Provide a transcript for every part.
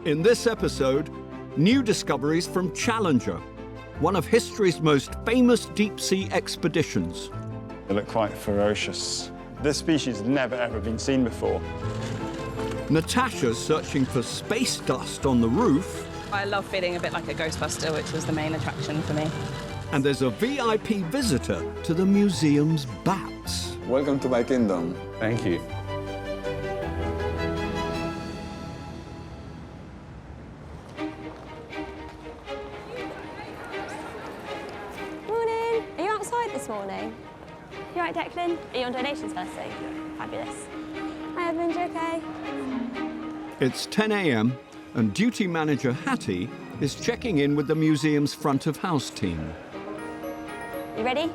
In this episode, new discoveries from Challenger, one of history's most famous deep-sea expeditions. They look quite ferocious. This species has never ever been seen before. Natasha's searching for space dust on the roof. I love feeling a bit like a Ghostbuster, which was the main attraction for me. And there's a VIP visitor to the museum's bats. Welcome to my kingdom. Thank you. Morning. Are you outside this morning? You right, Declan? Are you on donations firstly? Fabulous. Hi, Edmund, you okay? It's 10 a.m. and duty manager Hattie is checking in with the museum's front of house team. You ready?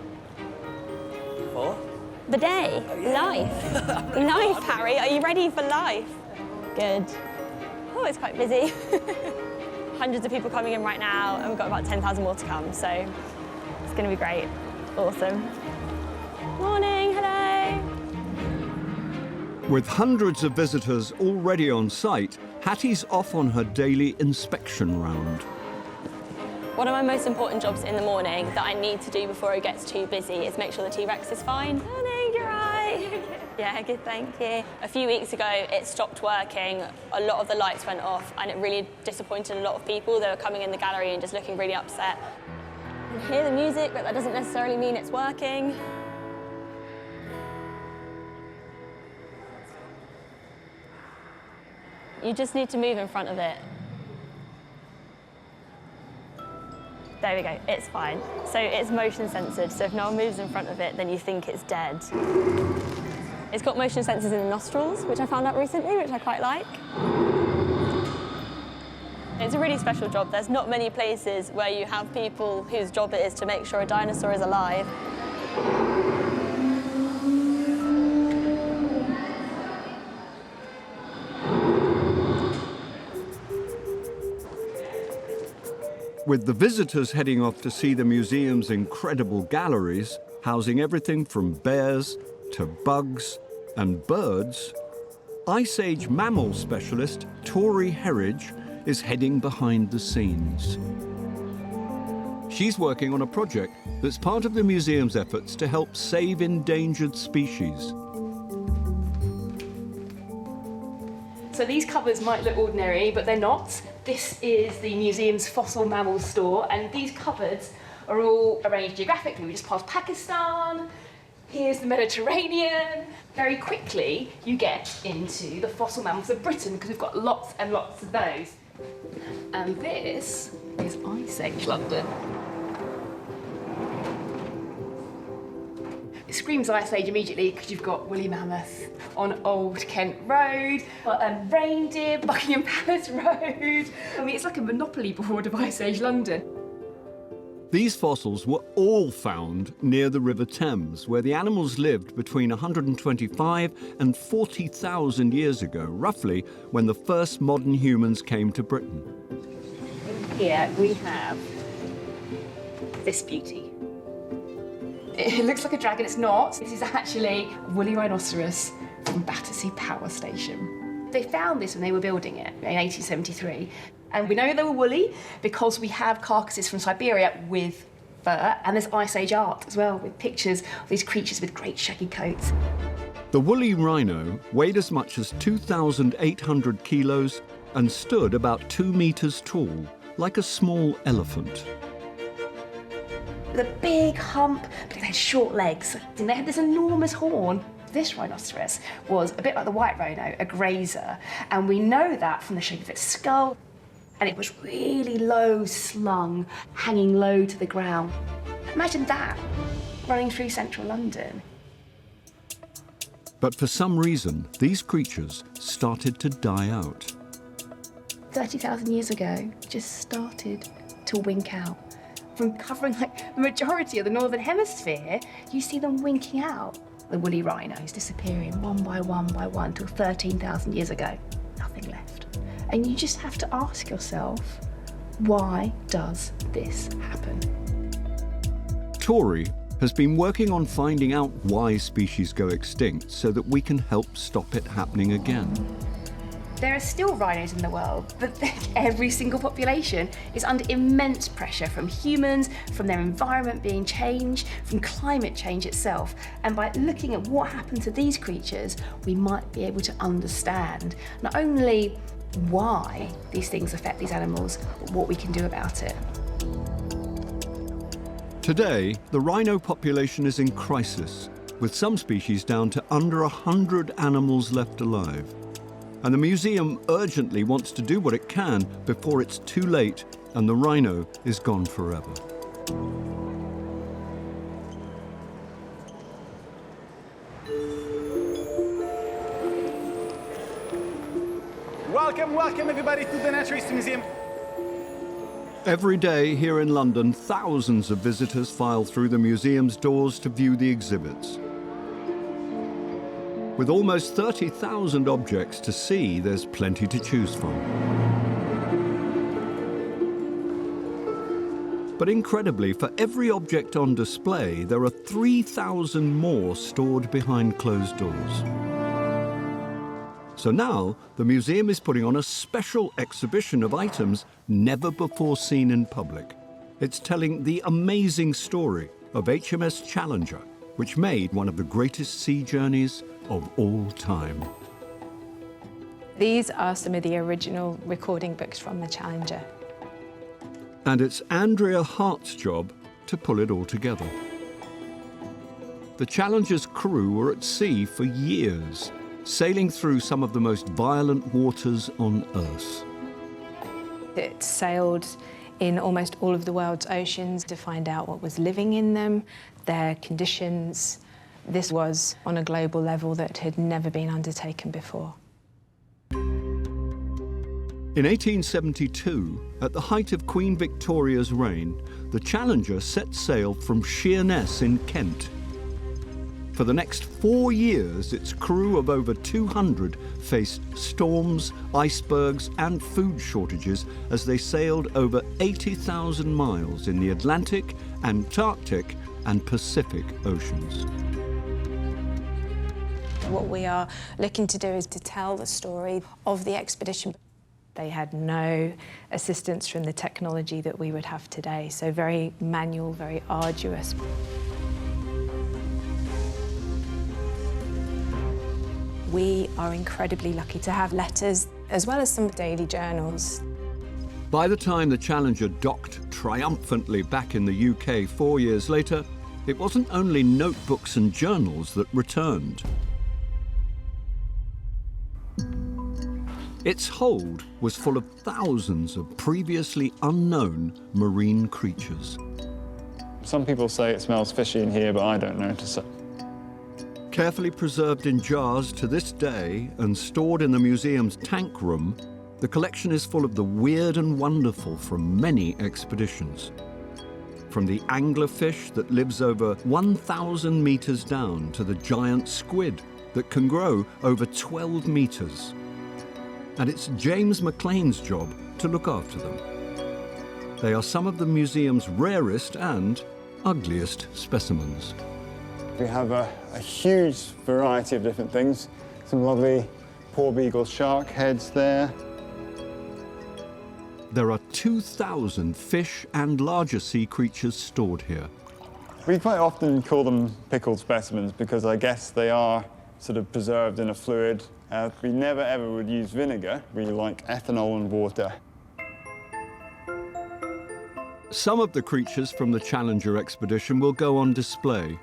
For? The day. Oh, yeah. Life. Life, Harry. Are you ready for life? Good. Oh, it's quite busy. Hundreds of people coming in right now, and we've got about 10,000 more to come, so it's going to be great. Awesome. Morning, hello. With hundreds of visitors already on site, Hattie's off on her daily inspection round. One of my most important jobs in the morning that I need to do before it gets too busy is make sure the T-Rex is fine. Morning, you're right. Yeah, good, thank you. A few weeks ago, it stopped working. A lot of the lights went off, and it really disappointed a lot of people. They were coming in the gallery and just looking really upset. You can hear the music, but that doesn't necessarily mean it's working. You just need to move in front of it. There we go, it's fine. So it's motion censored, so if no one moves in front of it, then you think it's dead. It's got motion sensors in the nostrils, which I found out recently, which I quite like. It's a really special job. There's not many places where you have people whose job it is to make sure a dinosaur is alive. With the visitors heading off to see the museum's incredible galleries, housing everything from bears to bugs and birds, Ice Age mammal specialist Tori Herridge is heading behind the scenes. She's working on a project that's part of the museum's efforts to help save endangered species. So these cupboards might look ordinary, but they're not. This is the museum's fossil mammal store, and these cupboards are all arranged geographically. We just passed Pakistan, here's the Mediterranean. Very quickly, you get into the fossil mammals of Britain, because we've got lots and lots of those. And this is Ice Age London. It screams Ice Age immediately because you've got woolly mammoth on Old Kent Road, reindeer, Buckingham Palace Road. I mean, it's like a monopoly board of Ice Age London. These fossils were all found near the River Thames, where the animals lived between 125 and 40,000 years ago, roughly when the first modern humans came to Britain. Here we have this beauty. It looks like a dragon, it's not. This is actually a woolly rhinoceros from Battersea Power Station. They found this when they were building it in 1873. And we know they were woolly because we have carcasses from Siberia with fur, and there's Ice Age art as well, with pictures of these creatures with great shaggy coats. The woolly rhino weighed as much as 2,800 kilos and stood about 2 meters tall, like a small elephant. With a big hump, but they had short legs, and they had this enormous horn. This rhinoceros was a bit like the white rhino, a grazer, and we know that from the shape of its skull. And it was really low slung, hanging low to the ground. Imagine that, running through central London. But for some reason, these creatures started to die out. 30,000 years ago, just started to wink out. From covering like the majority of the northern hemisphere, you see them winking out. The woolly rhinos disappearing one by one till 13,000 years ago. Nothing left. And you just have to ask yourself, why does this happen? Tori has been working on finding out why species go extinct so that we can help stop it happening again. There are still rhinos in the world, but every single population is under immense pressure from humans, from their environment being changed, from climate change itself. And by looking at what happened to these creatures, we might be able to understand not only why these things affect these animals, but what we can do about it. Today, the rhino population is in crisis, with some species down to under 100 animals left alive. And the museum urgently wants to do what it can before it's too late and the rhino is gone forever. Welcome everybody to the Natural History Museum. Every day here in London, thousands of visitors file through the museum's doors to view the exhibits. With almost 30,000 objects to see, there's plenty to choose from. But incredibly, for every object on display, there are 3,000 more stored behind closed doors. So now, the museum is putting on a special exhibition of items never before seen in public. It's telling the amazing story of HMS Challenger, which made one of the greatest sea journeys of all time. These are some of the original recording books from the Challenger. And it's Andrea Hart's job to pull it all together. The Challenger's crew were at sea for years, sailing through some of the most violent waters on Earth. It sailed in almost all of the world's oceans to find out what was living in them, their conditions. This was on a global level that had never been undertaken before. In 1872, at the height of Queen Victoria's reign, the Challenger set sail from Sheerness in Kent. For the next 4 years, its crew of over 200 faced storms, icebergs, and food shortages as they sailed over 80,000 miles in the Atlantic, Antarctic, and Pacific Oceans. What we are looking to do is to tell the story of the expedition. They had no assistance from the technology that we would have today, so very manual, very arduous. We are incredibly lucky to have letters, as well as some daily journals. By the time the Challenger docked triumphantly back in the UK 4 years later, it wasn't only notebooks and journals that returned. Its hold was full of thousands of previously unknown marine creatures. Some people say it smells fishy in here, but I don't notice it. Carefully preserved in jars to this day and stored in the museum's tank room, the collection is full of the weird and wonderful from many expeditions. From the anglerfish that lives over 1,000 meters down to the giant squid that can grow over 12 meters. And it's James McLean's job to look after them. They are some of the museum's rarest and ugliest specimens. We have a huge variety of different things. Some lovely porbeagle shark heads there. There are 2,000 fish and larger sea creatures stored here. We quite often call them pickled specimens because I guess they are sort of preserved in a fluid. We never ever would use vinegar. We like ethanol and water. Some of the creatures from the Challenger expedition will go on display.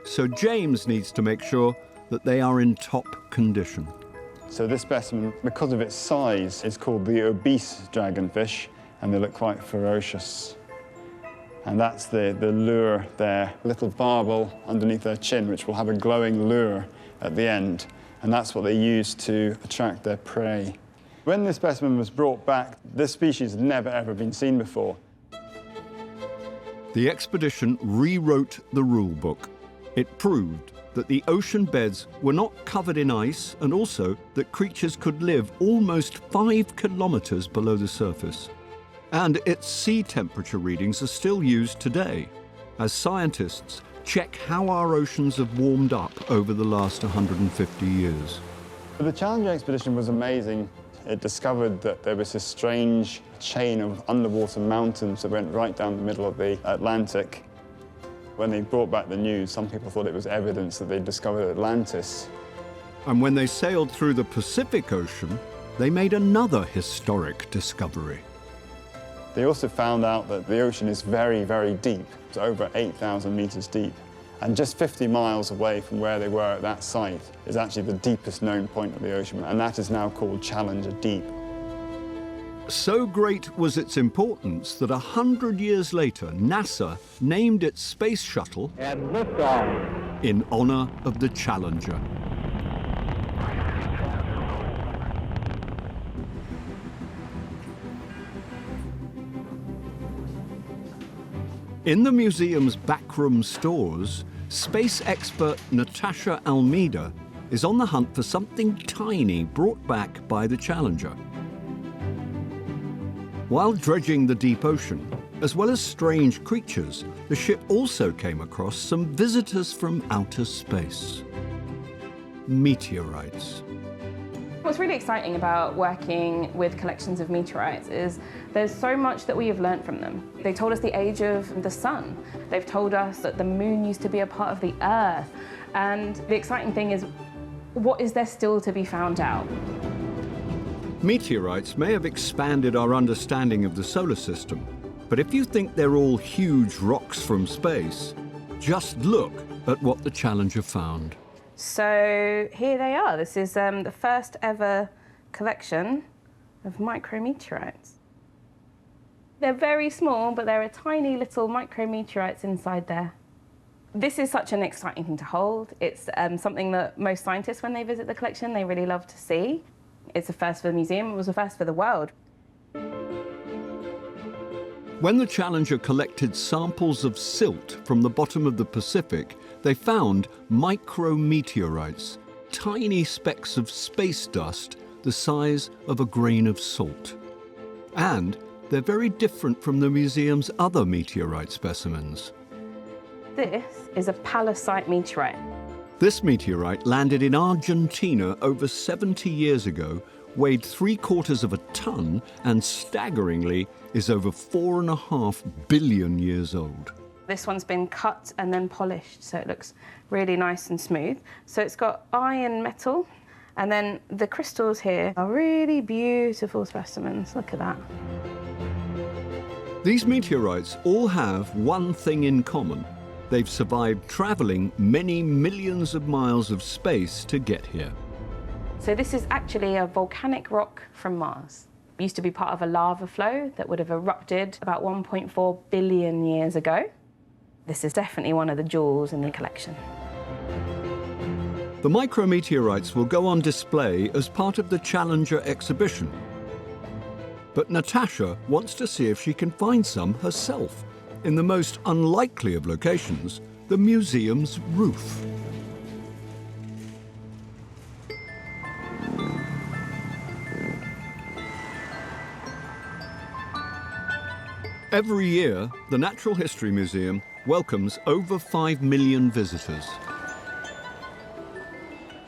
So James needs to make sure that they are in top condition. So this specimen, because of its size, is called the obese dragonfish, and they look quite ferocious. And that's the lure there, a little barbel underneath their chin, which will have a glowing lure at the end. And that's what they use to attract their prey. When this specimen was brought back, this species had never ever been seen before. The expedition rewrote the rule book. It proved that the ocean beds were not covered in ice and also that creatures could live almost 5 kilometers below the surface. And its sea temperature readings are still used today as scientists check how our oceans have warmed up over the last 150 years. But the Challenger expedition was amazing. It discovered that there was this strange chain of underwater mountains that went right down the middle of the Atlantic. When they brought back the news, some people thought it was evidence that they'd discovered Atlantis. And when they sailed through the Pacific Ocean, they made another historic discovery. They also found out that the ocean is very, very deep. It's over 8,000 meters deep. And just 50 miles away from where they were at that site is actually the deepest known point of the ocean, and that is now called Challenger Deep. So great was its importance that 100 years later, NASA named its space shuttle in honor of the Challenger. In the museum's backroom stores, space expert Natasha Almeida is on the hunt for something tiny brought back by the Challenger. While dredging the deep ocean, as well as strange creatures, the ship also came across some visitors from outer space. Meteorites. What's really exciting about working with collections of meteorites is there's so much that we have learnt from them. They told us the age of the sun. They've told us that the moon used to be a part of the earth. And the exciting thing is, what is there still to be found out? Meteorites may have expanded our understanding of the solar system, but if you think they're all huge rocks from space, just look at what the Challenger found. So here they are. This is the first ever collection of micrometeorites. They're very small, but there are tiny little micrometeorites inside there. This is such an exciting thing to hold. It's something that most scientists, when they visit the collection, they really love to see. It's a first for the museum, it was a first for the world. When the Challenger collected samples of silt from the bottom of the Pacific, they found micrometeorites, tiny specks of space dust the size of a grain of salt. And they're very different from the museum's other meteorite specimens. This is a pallasite meteorite. This meteorite landed in Argentina over 70 years ago, weighed 3/4 of a ton, and staggeringly is over 4.5 billion years old. This one's been cut and then polished, so it looks really nice and smooth. So it's got iron metal, and then the crystals here are really beautiful specimens. Look at that. These meteorites all have one thing in common. They've survived travelling many millions of miles of space to get here. So this is actually a volcanic rock from Mars. It used to be part of a lava flow that would have erupted about 1.4 billion years ago. This is definitely one of the jewels in the collection. The micrometeorites will go on display as part of the Challenger exhibition. But Natasha wants to see if she can find some herself, in the most unlikely of locations, the museum's roof. Every year, the Natural History Museum welcomes over 5 million visitors.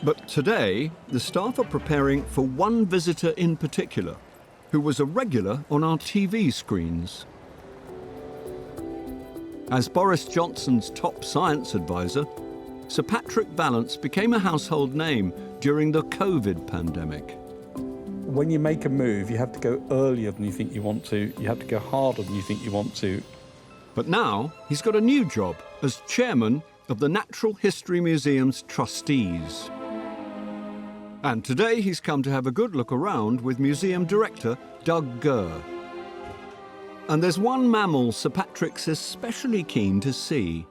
But today, the staff are preparing for one visitor in particular, who was a regular on our TV screens. As Boris Johnson's top science advisor, Sir Patrick Vallance became a household name during the COVID pandemic. When you make a move, you have to go earlier than you think you want to. You have to go harder than you think you want to. But now he's got a new job as chairman of the Natural History Museum's trustees. And today he's come to have a good look around with museum director Doug Gurr. And there's one mammal Sir Patrick's especially keen to see: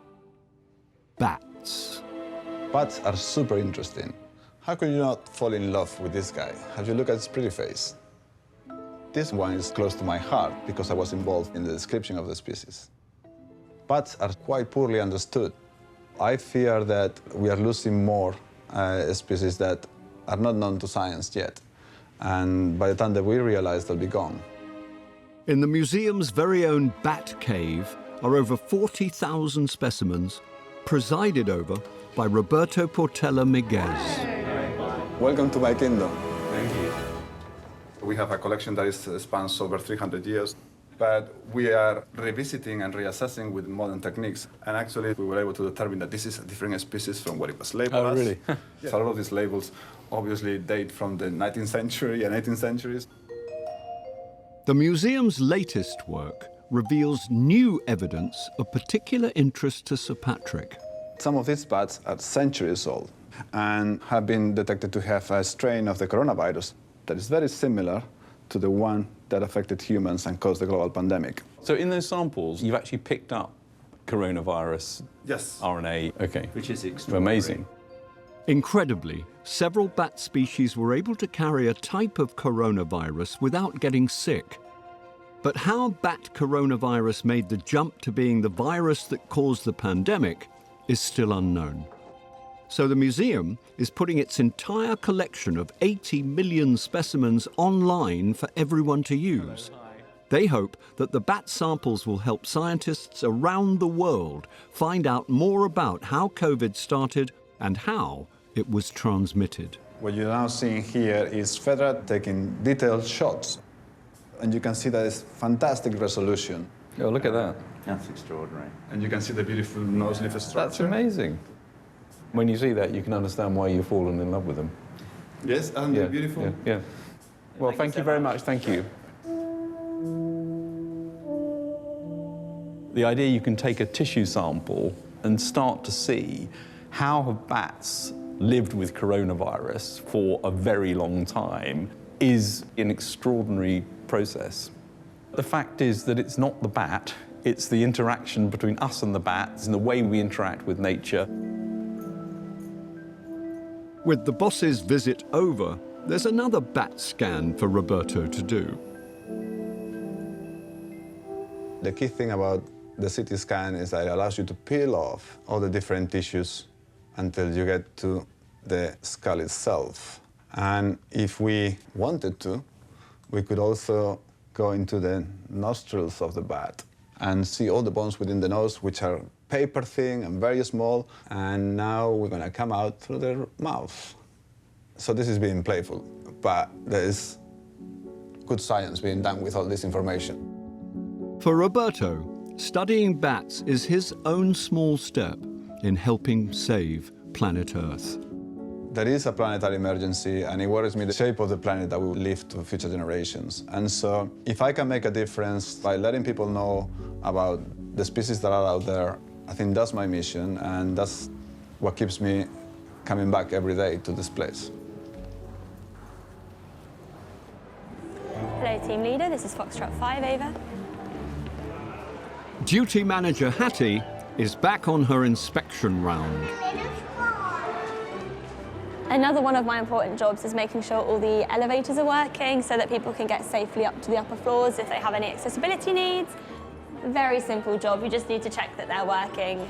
bats. Bats are super interesting. How could you not fall in love with this guy? Have you looked at his pretty face? This one is close to my heart because I was involved in the description of the species. Bats are quite poorly understood. I fear that we are losing more species that are not known to science yet. And by the time that we realize, they'll be gone. In the museum's very own bat cave are over 40,000 specimens, presided over by Roberto Portela Miguez. Welcome to my kingdom. Thank you. We have a collection that spans over 300 years, but we are revisiting and reassessing with modern techniques. And actually, we were able to determine that this is a different species from what it was labeled as. Really? So a lot of these labels obviously date from the 19th century and 18th centuries. The museum's latest work reveals new evidence of particular interest to Sir Patrick. Some of these bats are centuries old and have been detected to have a strain of the coronavirus that is very similar to the one that affected humans and caused the global pandemic. So in those samples, you've actually picked up coronavirus Yes. RNA. Okay. Which is extraordinary. Amazing. Incredibly, several bat species were able to carry a type of coronavirus without getting sick. But how bat coronavirus made the jump to being the virus that caused the pandemic is still unknown. So the museum is putting its entire collection of 80 million specimens online for everyone to use. They hope that the bat samples will help scientists around the world find out more about how COVID started and how it was transmitted. What you're now seeing here is Fedra taking detailed shots. And you can see that it's fantastic resolution. Oh, look at that. That's extraordinary. And you can see the beautiful nose leaf structure. That's amazing. When you see that, you can understand why you've fallen in love with them. Yes, and they're beautiful. Yeah. Well, thank you very much. Thank you. The idea you can take a tissue sample and start to see how have bats lived with coronavirus for a very long time is an extraordinary process. The fact is that it's not the bat, it's the interaction between us and the bats and the way we interact with nature. With the boss's visit over, there's another bat scan for Roberto to do. The key thing about the CT scan is that it allows you to peel off all the different tissues until you get to the skull itself. And if we wanted to, we could also go into the nostrils of the bat and see all the bones within the nose, which are paper thin and very small, and now we're going to come out through the mouth. So this is being playful, but there is good science being done with all this information. For Roberto, studying bats is his own small step in helping save planet Earth. There is a planetary emergency, and it worries me the shape of the planet that we will leave to future generations. And so if I can make a difference by letting people know about the species that are out there, I think that's my mission, and that's what keeps me coming back every day to this place. Hello, team leader. This is Foxtrot 5, over. Duty manager Hattie is back on her inspection round. Another one of my important jobs is making sure all the elevators are working so that people can get safely up to the upper floors if they have any accessibility needs. Very simple job, you just need to check that they're working.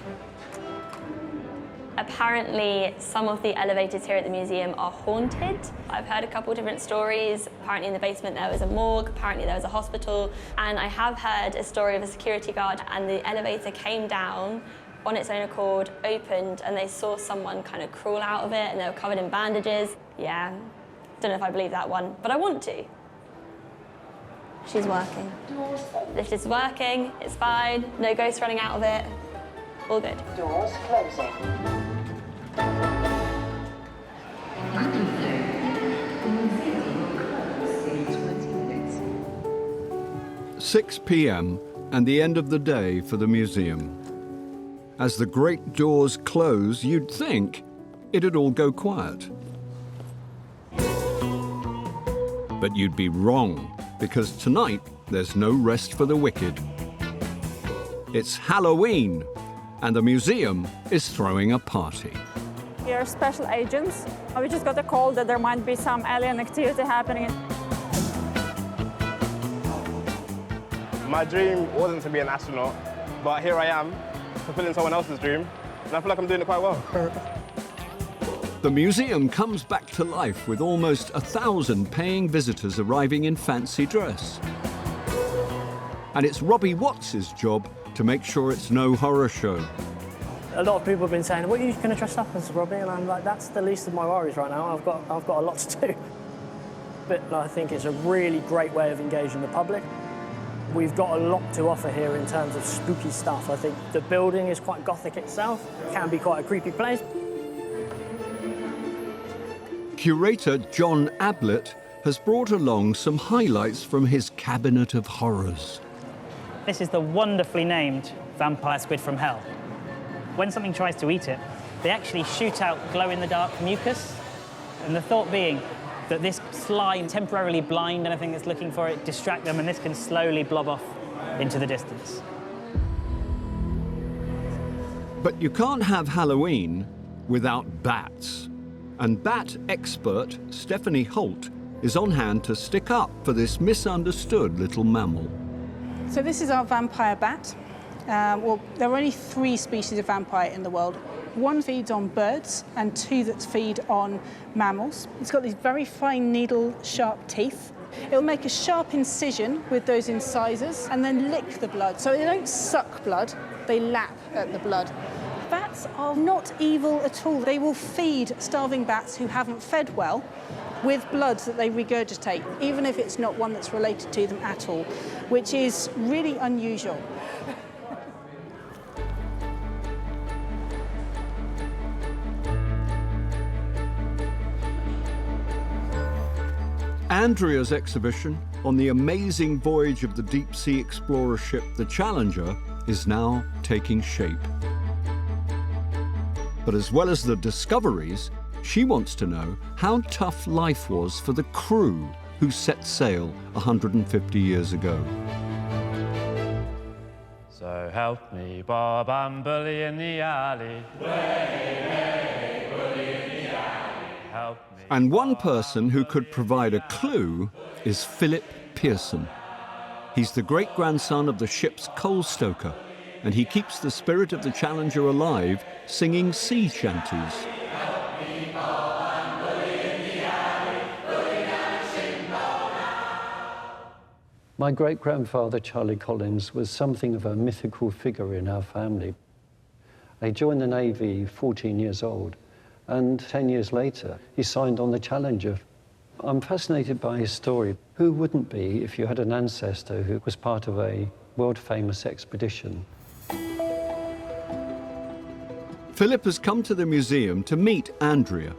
Apparently, some of the elevators here at the museum are haunted. I've heard a couple different stories. Apparently in the basement there was a morgue, apparently there was a hospital, and I have heard a story of a security guard and the elevator came down on its own accord, opened, and they saw someone kind of crawl out of it and they were covered in bandages. Yeah, don't know if I believe that one, but I want to. She's working. Lift is working, it's fine, no ghosts running out of it, all good. Doors closing. 6 p.m. and the end of the day for the museum. As the great doors close, you'd think it'd all go quiet. But you'd be wrong, because tonight there's no rest for the wicked. It's Halloween, and the museum is throwing a party. We are special agents. We just got a call that there might be some alien activity happening. My dream wasn't to be an astronaut, but here I am, fulfilling someone else's dream, and I feel like I'm doing it quite well. The museum comes back to life with almost 1,000 paying visitors arriving in fancy dress. And it's Robbie Watts' job to make sure it's no horror show. A lot of people have been saying, "What are you going to dress up as, Robbie?" And I'm like, "That's the least of my worries right now. I've got a lot to do." But I think it's a really great way of engaging the public. We've got a lot to offer here in terms of spooky stuff. I think the building is quite gothic itself. It can be quite a creepy place. Curator John Ablett has brought along some highlights from his cabinet of horrors. This is the wonderfully named vampire squid from hell. When something tries to eat it, they actually shoot out glow-in-the-dark mucus, and the thought being that this slime temporarily blind anything that's looking for it, distract them, and this can slowly blob off into the distance. But you can't have Halloween without bats. And bat expert Stephanie Holt is on hand to stick up for this misunderstood little mammal. So this is our vampire bat. Well, there are only 3 species of vampire in the world. 1 feeds on birds and 2 that feed on mammals. It's got these very fine needle-sharp teeth. It'll make a sharp incision with those incisors and then lick the blood. So they don't suck blood, they lap at the blood. Bats are not evil at all. They will feed starving bats who haven't fed well with blood that they regurgitate, even if it's not one that's related to them at all, which is really unusual. Andrea's exhibition on the amazing voyage of the deep-sea explorer ship, the Challenger, is now taking shape. But as well as the discoveries, she wants to know how tough life was for the crew who set sail 150 years ago. So help me, Bob, I'm bully in the alley. Bully in the alley. Help me. And one person who could provide a clue is Philip Pearson. He's the great-grandson of the ship's coal stoker, and he keeps the spirit of the Challenger alive, singing sea shanties. My great-grandfather, Charlie Collins, was something of a mythical figure in our family. He joined the Navy 14 years old, and 10 years later, he signed on the Challenger. I'm fascinated by his story. Who wouldn't be if you had an ancestor who was part of a world-famous expedition? Philip has come to the museum to meet Andrea.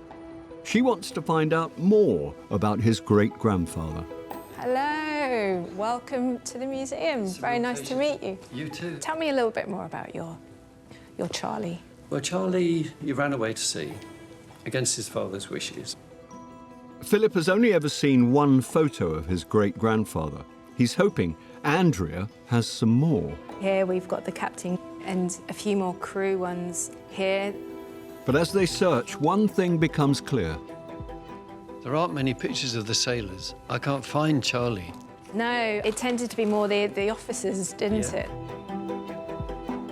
She wants to find out more about his great-grandfather. Hello, welcome to the museum. Very nice to meet you. You too. Tell me a little bit more about your Charlie. Well, Charlie, he ran away to sea against his father's wishes. Philip has only ever seen one photo of his great-grandfather. He's hoping Andrea has some more. Here we've got the captain and a few more crew ones here. But as they search, one thing becomes clear. There aren't many pictures of the sailors. I can't find Charlie. No, it tended to be more the officers, didn't it?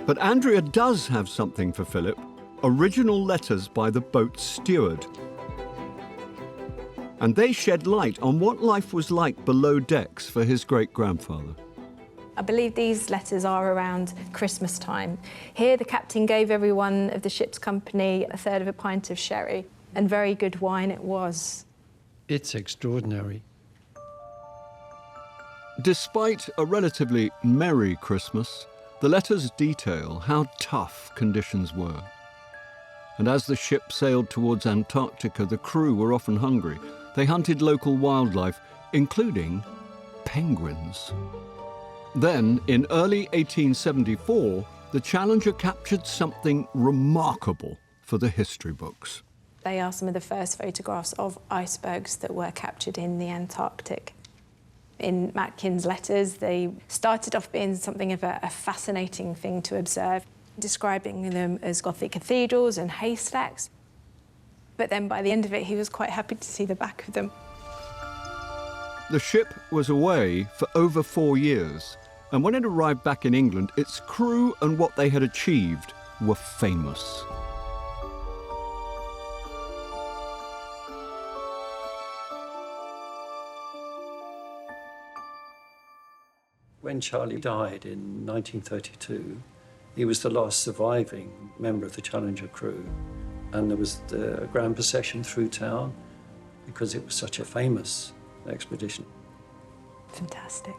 But Andrea does have something for Philip. Original letters by the boat's steward. And they shed light on what life was like below decks for his great-grandfather. I believe these letters are around Christmas time. Here the captain gave everyone of the ship's company 1/3 of a pint of sherry, and very good wine it was. It's extraordinary. Despite a relatively merry Christmas, the letters detail how tough conditions were. And as the ship sailed towards Antarctica, the crew were often hungry. They hunted local wildlife, including penguins. Then, in early 1874, the Challenger captured something remarkable for the history books. They are some of the first photographs of icebergs that were captured in the Antarctic. In Matkin's letters, they started off being something of a fascinating thing to observe, describing them as Gothic cathedrals and haystacks. But then by the end of it, he was quite happy to see the back of them. The ship was away for over 4 years, and when it arrived back in England, its crew and what they had achieved were famous. When Charlie died in 1932, He was the last surviving member of the Challenger crew, and there was the grand procession through town because it was such a famous expedition. Fantastic.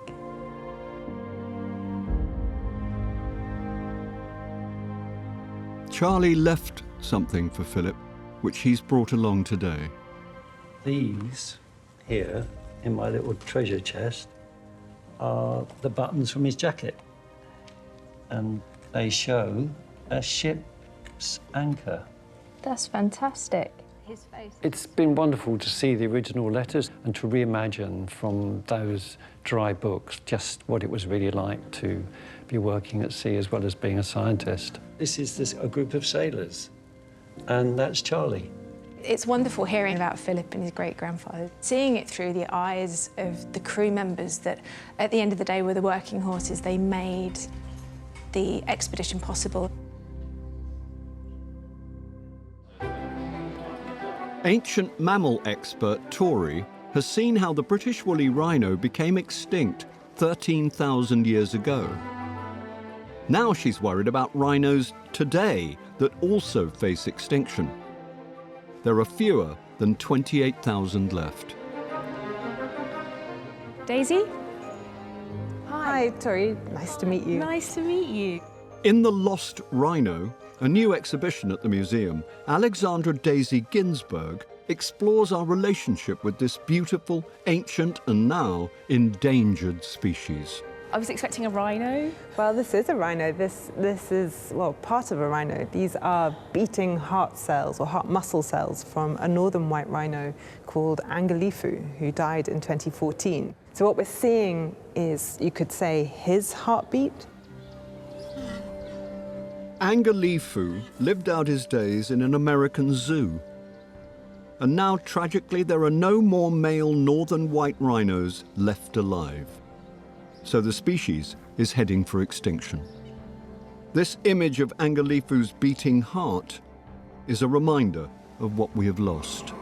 Charlie left something for Philip, which he's brought along today. These here, in my little treasure chest, are the buttons from his jacket. And they show a ship's anchor. That's fantastic. His face. It's been wonderful to see the original letters and to reimagine from those dry books just what it was really like to be working at sea as well as being a scientist. This is a group of sailors, and that's Charlie. It's wonderful hearing about Philip and his great-grandfather, seeing it through the eyes of the crew members that at the end of the day were the working horses. They made the expedition possible. Ancient mammal expert Tori has seen how the British woolly rhino became extinct 13,000 years ago. Now she's worried about rhinos today that also face extinction. There are fewer than 28,000 left. Daisy? Hi, Tori. Nice to meet you. Nice to meet you. In The Lost Rhino, a new exhibition at the museum, Alexandra Daisy Ginsberg explores our relationship with this beautiful, ancient and now endangered species. I was expecting a rhino. Well, this is a rhino. This is, well, part of a rhino. These are beating heart cells or heart muscle cells from a northern white rhino called Angalifu, who died in 2014. So what we're seeing is, you could say, his heartbeat. Angalifu lived out his days in an American zoo. And now, tragically, there are no more male northern white rhinos left alive. So the species is heading for extinction. This image of Angalifu's beating heart is a reminder of what we have lost.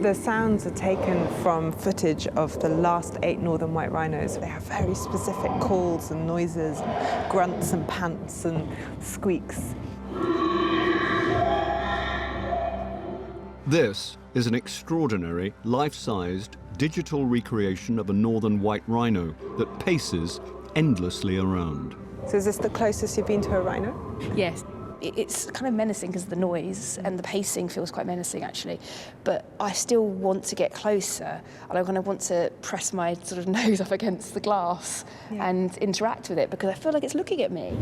The sounds are taken from footage of the last 8 northern white rhinos. They have very specific calls and noises, and grunts and pants and squeaks. This is an extraordinary, life-sized, digital recreation of a northern white rhino that paces endlessly around. So is this the closest you've been to a rhino? Yes. It's kind of menacing because of the noise, and the pacing feels quite menacing, actually. But I still want to get closer, and I kind of want to press my sort of nose up against the glass and interact with it, because I feel like it's looking at me.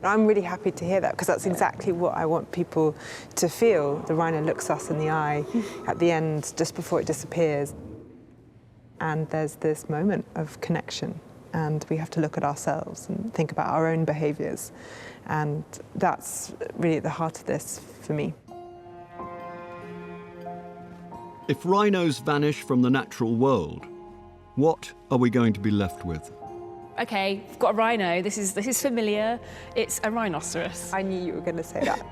I'm really happy to hear that, because that's exactly what I want people to feel. The rhino looks us in the eye at the end, just before it disappears. And there's this moment of connection, and we have to look at ourselves and think about our own behaviours. And that's really at the heart of this for me. If rhinos vanish from the natural world, what are we going to be left with? Okay, I've got a rhino. This is familiar. It's a rhinoceros. I knew you were going to say that.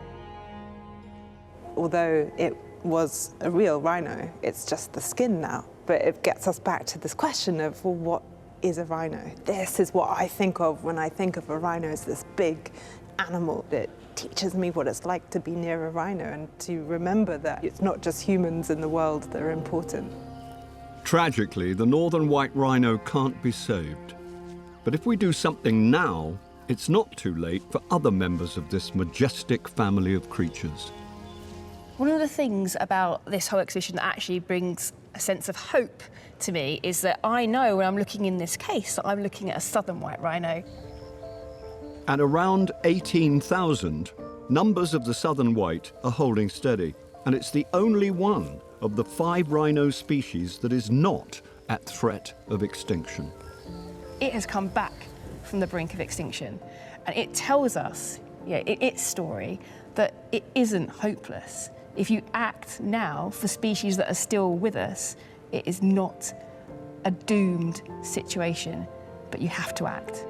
Although it was a real rhino, it's just the skin now. But it gets us back to this question of, well, what is a rhino? This is what I think of when I think of a rhino, as this big animal that teaches me what it's like to be near a rhino, and to remember that it's not just humans in the world that are important. Tragically, the northern white rhino can't be saved. But if we do something now, it's not too late for other members of this majestic family of creatures. One of the things about this whole exhibition that actually brings a sense of hope to me is that I know when I'm looking in this case that I'm looking at a southern white rhino. At around 18,000, numbers of the southern white are holding steady, and it's the only one of the 5 rhino species that is not at threat of extinction. It has come back from the brink of extinction, and it tells us, its story, that it isn't hopeless. If you act now for species that are still with us, it is not a doomed situation, but you have to act.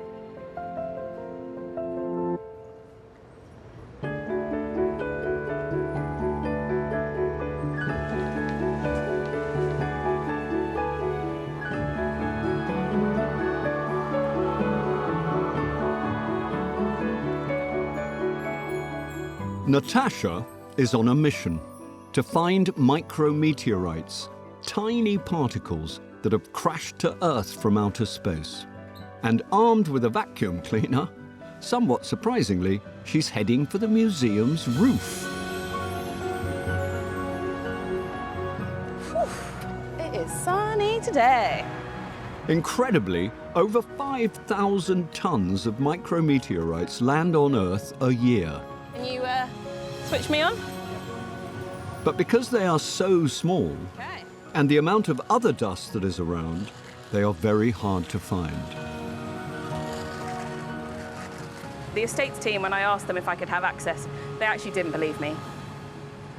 Natasha is on a mission to find micrometeorites, tiny particles that have crashed to Earth from outer space. And armed with a vacuum cleaner, somewhat surprisingly, she's heading for the museum's roof. It is sunny today. Incredibly, over 5,000 tons of micrometeorites land on Earth a year. Can you switch me on? But because they are so small, and the amount of other dust that is around, they are very hard to find. The estates team, when I asked them if I could have access, they actually didn't believe me.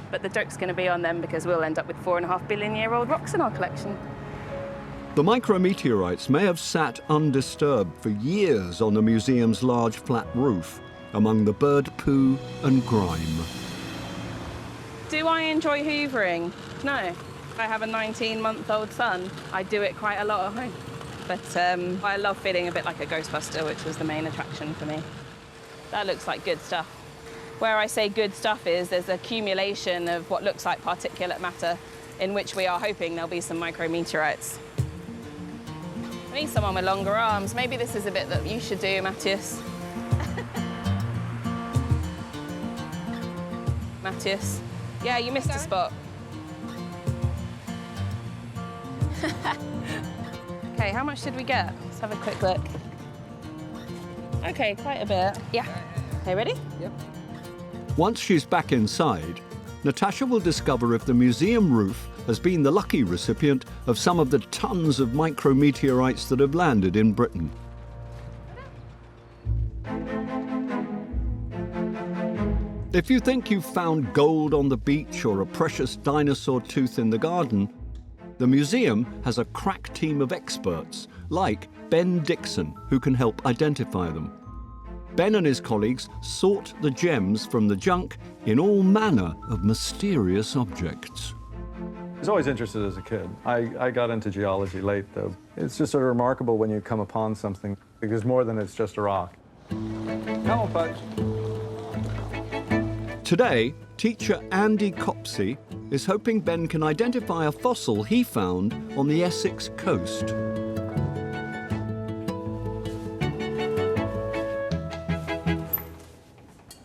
But the joke's going to be on them because we'll end up with 4.5 billion-year-old rocks in our collection. The micrometeorites may have sat undisturbed for years on the museum's large flat roof, among the bird poo and grime. Do I enjoy hoovering? No. I have a 19-month-old son. I do it quite a lot at home. But I love feeling a bit like a Ghostbuster, which was the main attraction for me. That looks like good stuff. Where I say good stuff is there's accumulation of what looks like particulate matter in which we are hoping there'll be some micrometeorites. I need someone with longer arms. Maybe this is a bit that you should do, Matthias. Matthias. Yeah, you missed a spot. Okay, how much did we get? Let's have a quick look. Okay, quite a bit. Yeah. Okay, ready? Yep. Once she's back inside, Natasha will discover if the museum roof has been the lucky recipient of some of the tons of micrometeorites that have landed in Britain. If you think you've found gold on the beach or a precious dinosaur tooth in the garden, the museum has a crack team of experts, like Ben Dixon, who can help identify them. Ben and his colleagues sort the gems from the junk in all manner of mysterious objects. I was always interested as a kid. I got into geology late, though. It's just sort of remarkable when you come upon something, because more than it's just a rock. Come on, folks. Today, teacher Andy Copsey is hoping Ben can identify a fossil he found on the Essex coast.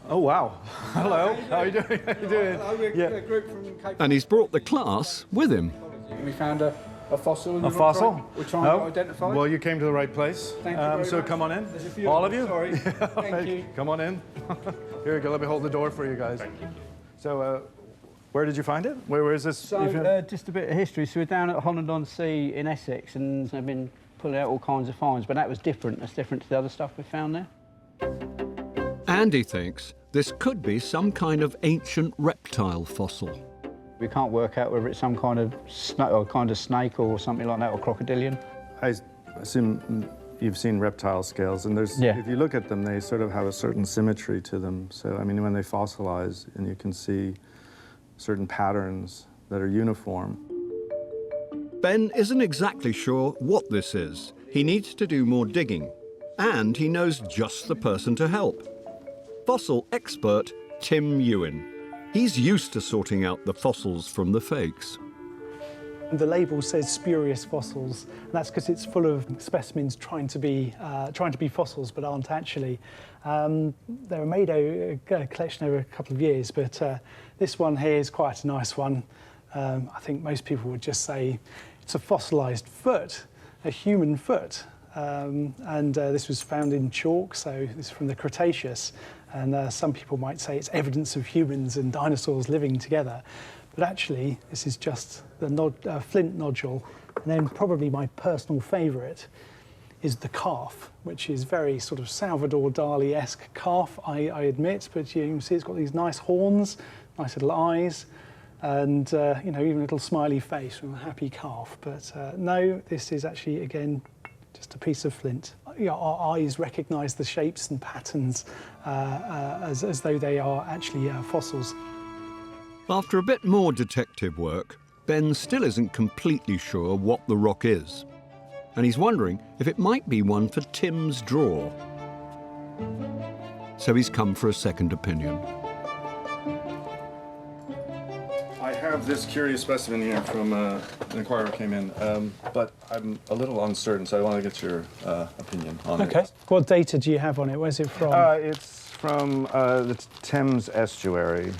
Oh, wow. Hello. How are you doing? How are you doing? Hello, we're a group from Cape. And he's brought the class with him. We found a fossil in the A fossil? We're trying to identify. Well, you came to the right place. Thank you very so much. come on in. There's a few All of you? Sorry. Thank you. Come on in. Here we go. Let me hold the door for you guys. Thank you. So, where did you find it? Where is this? So, just a bit of history. So we're down at Holland-on-Sea in Essex, and I've been pulling out all kinds of finds, but that was different. That's different to the other stuff we found there. Andy thinks this could be some kind of ancient reptile fossil. We can't work out whether it's some kind of snake or something like that, or crocodilian. I assume you've seen reptile scales, and there's, if you look at them, they sort of have a certain symmetry to them. So, I mean, when they fossilize, and you can see certain patterns that are uniform. Ben isn't exactly sure what this is. He needs to do more digging, and he knows just the person to help. Fossil expert Tim Ewan. He's used to sorting out the fossils from the fakes. The label says spurious fossils, and that's because it's full of specimens trying to be fossils but aren't actually. They were made a collection over a couple of years, but this one here is quite a nice one. I think most people would just say it's a fossilised foot, a human foot. This was found in chalk, so this is from the Cretaceous. And some people might say it's evidence of humans and dinosaurs living together. But actually, this is just the flint nodule. And then probably my personal favourite is the calf, which is very sort of Salvador Dali-esque calf, I admit. But you can see it's got these nice horns, nice little eyes, and you know, even a little smiley face from a happy calf. But no, this is actually, again, just a piece of flint. You know, our eyes recognise the shapes and patterns as though they are actually fossils. After a bit more detective work, Ben still isn't completely sure what the rock is. And he's wondering if it might be one for Tim's drawer. So he's come for a second opinion. have this curious specimen here from an inquirer who came in, but I'm a little uncertain, so I want to get your opinion on it. Okay. What data do you have on it? Where's it from? It's from the Thames estuary,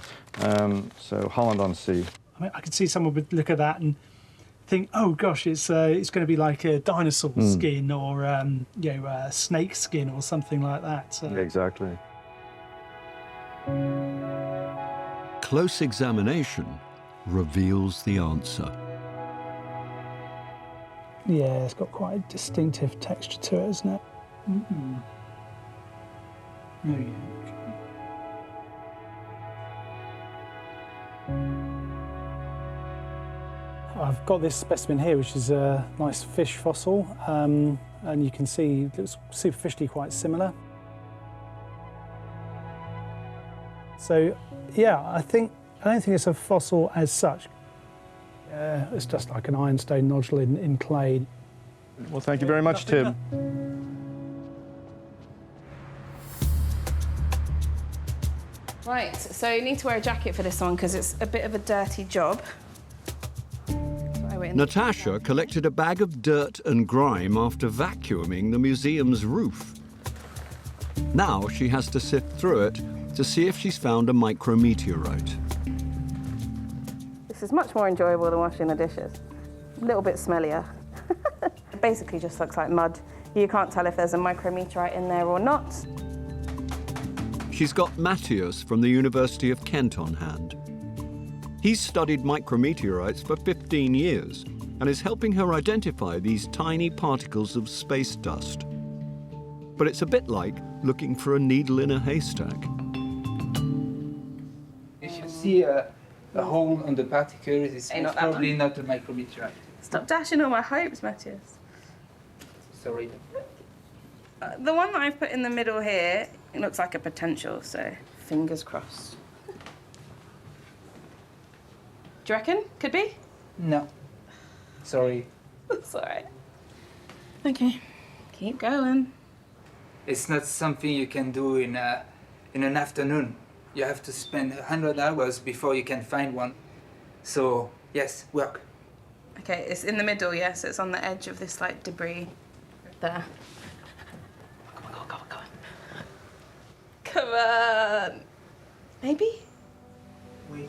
so Holland-on-Sea. I mean, I could see someone would look at that and think, oh gosh, it's going to be like a dinosaur skin or you know, a snake skin or something like that. So. Exactly. Close examination reveals the answer. Yeah, it's got quite a distinctive texture to it, isn't it? Mm-hmm. Oh, yeah. I've got this specimen here, which is a nice fish fossil, and you can see it looks superficially quite similar. So, yeah, I don't think it's a fossil as such. It's just like an ironstone nodule in clay. Well, thank you very much, Tim. Right, so you need to wear a jacket for this one because it's a bit of a dirty job. Natasha collected a bag of dirt and grime after vacuuming the museum's roof. Now she has to sift through it to see if she's found a micrometeorite. This is much more enjoyable than washing the dishes. A little bit smellier. It basically just looks like mud. You can't tell if there's a micrometeorite in there or not. She's got Matthias from the University of Kent on hand. He's studied micrometeorites for 15 years and is helping her identify these tiny particles of space dust. But it's a bit like looking for a needle in a haystack. If you see a hole on the particles, it's probably not a micrometeorite. Stop dashing all my hopes, Matthias. Sorry. The one that I've put in the middle here, it looks like a potential, so fingers crossed. Do you reckon? Could be? No. Sorry. It's all right. Okay, keep going. It's not something you can do in an afternoon. You have to spend 100 hours before you can find one. So, yes, work. Okay, it's in the middle, yes. It's on the edge of this, like, debris there. Come on, come on. Come on. Maybe? Wait.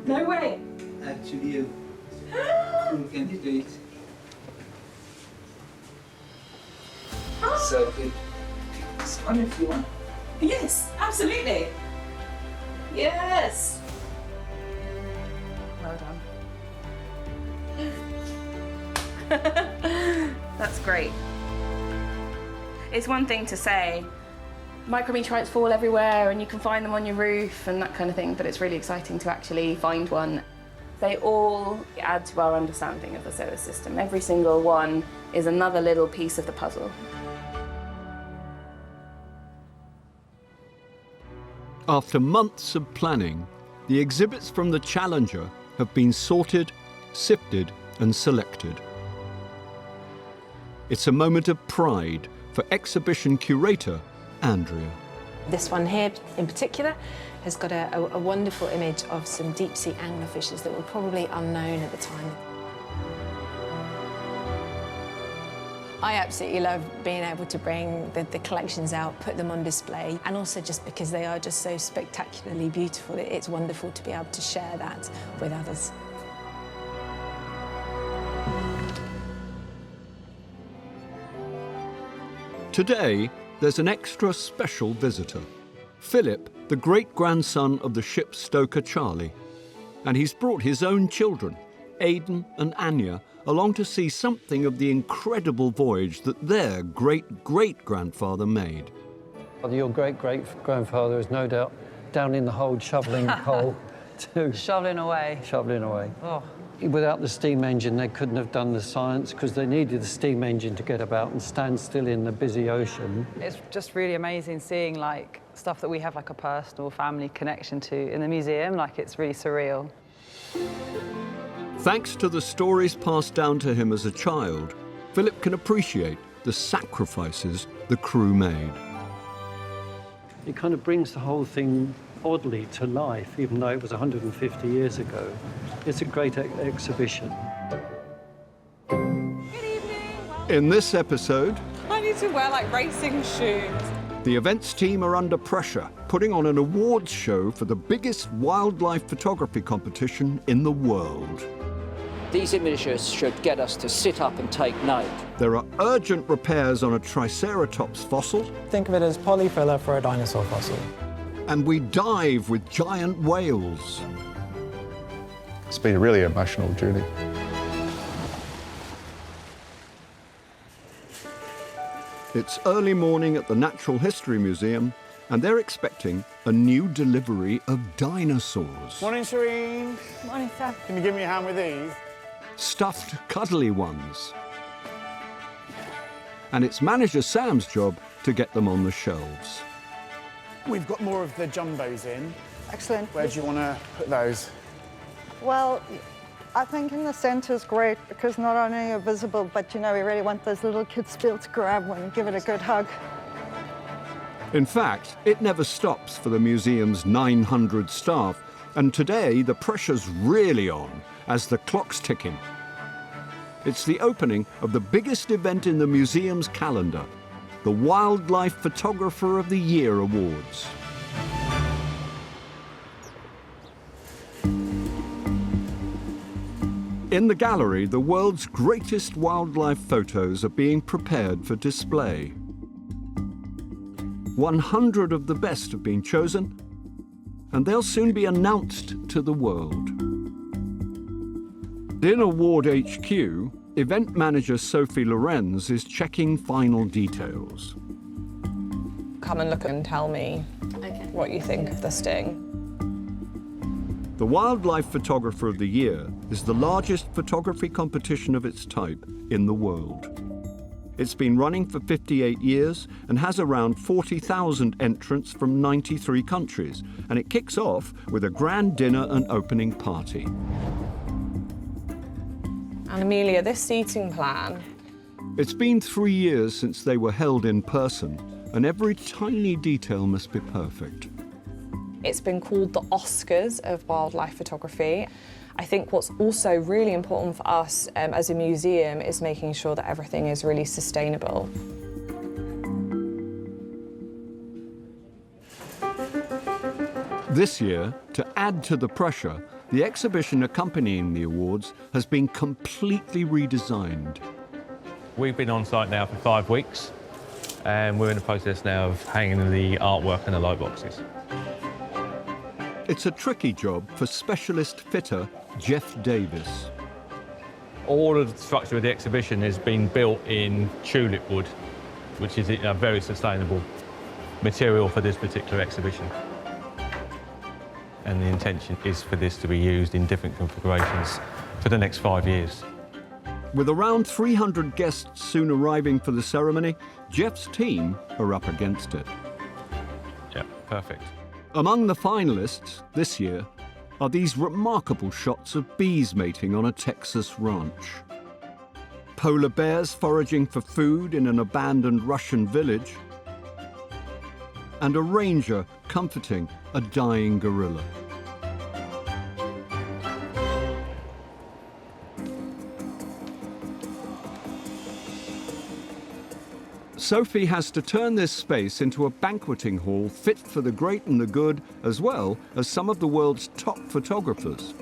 No way. Actually, a cool candidate. So I could pick this one if you want. Yes, absolutely. Yes. Well done. That's great. It's one thing to say, micrometeorites fall everywhere and you can find them on your roof and that kind of thing, but it's really exciting to actually find one. They all add to our understanding of the solar system. Every single one is another little piece of the puzzle. After months of planning, the exhibits from the Challenger have been sorted, sifted and selected. It's a moment of pride for exhibition curator Andrea. This one here in particular has got a wonderful image of some deep-sea anglerfishes that were probably unknown at the time. I absolutely love being able to bring the collections out, put them on display, and also just because they are just so spectacularly beautiful, it's wonderful to be able to share that with others. Today, there's an extra special visitor. Philip, the great-grandson of the ship stoker Charlie. And he's brought his own children, Aidan and Anya, along to see something of the incredible voyage that their great-great-grandfather made. Your great-great-grandfather is no doubt down in the hold shoveling coal too. Shoveling away. Shoveling away. Oh. Without the steam engine, they couldn't have done the science because they needed the steam engine to get about and stand still in the busy ocean. It's just really amazing seeing like stuff that we have like a personal family connection to in the museum. Like it's really surreal. Thanks to the stories passed down to him as a child, Philip can appreciate the sacrifices the crew made. It kind of brings the whole thing oddly to life, even though it was 150 years ago. It's a great exhibition. In this episode, I need to wear like racing shoes. the events team are under pressure, putting on an awards show for the biggest wildlife photography competition in the world. These images should get us to sit up and take note. There are urgent repairs on a Triceratops fossil. Think of it as polyfiller for a dinosaur fossil. And we dive with giant whales. It's been a really emotional journey. It's early morning at the Natural History Museum, and they're expecting a new delivery of dinosaurs. Morning, Shireen. Morning, sir. Can you give me a hand with these? Stuffed, cuddly ones. And it's manager Sam's job to get them on the shelves. We've got more of the jumbos in. Excellent. Where do you want to put those? Well, I think in the centre is great because not only are you visible, but you know, we really want those little kids to be able to grab one and give it a good hug. In fact, it never stops for the museum's 900 staff, and today the pressure's really on as the clock's ticking. It's the opening of the biggest event in the museum's calendar, the Wildlife Photographer of the Year Awards. In the gallery, the world's greatest wildlife photos are being prepared for display. 100 of the best have been chosen, and they'll soon be announced to the world. In Award HQ, event manager Sophie Lorenz is checking final details. Come and look and tell me what you think of the sting. The Wildlife Photographer of the Year is the largest photography competition of its type in the world. It's been running for 58 years and has around 40,000 entrants from 93 countries, and it kicks off with a grand dinner and opening party. And Amelia, this seating plan. It's been 3 years since they were held in person, and every tiny detail must be perfect. It's been called the Oscars of wildlife photography. I think what's also really important for us as a museum is making sure that everything is really sustainable. This year, to add to the pressure, the exhibition accompanying the awards has been completely redesigned. We've been on site now for 5 weeks, and we're in the process now of hanging the artwork and the light boxes. It's a tricky job for specialist fitter Jeff Davis. All of the structure of the exhibition has been built in tulip wood, which is a very sustainable material for this particular exhibition. And the intention is for this to be used in different configurations for the next 5 years. With around 300 guests soon arriving for the ceremony, Jeff's team are up against it. Yeah, perfect. Among the finalists this year are these remarkable shots of bees mating on a Texas ranch, polar bears foraging for food in an abandoned Russian village, and a ranger comforting a dying gorilla. Sophie has to turn this space into a banqueting hall fit for the great and the good, as well as some of the world's top photographers.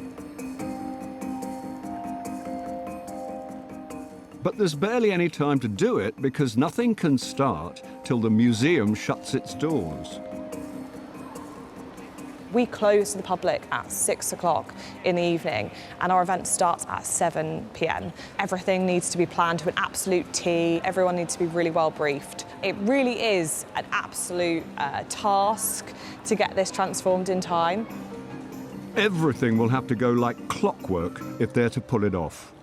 But there's barely any time to do it because nothing can start till the museum shuts its doors. We close to the public at 6 o'clock in the evening and our event starts at 7 p.m. Everything needs to be planned to an absolute T. Everyone needs to be really well briefed. It really is an absolute task to get this transformed in time. Everything will have to go like clockwork if they're to pull it off.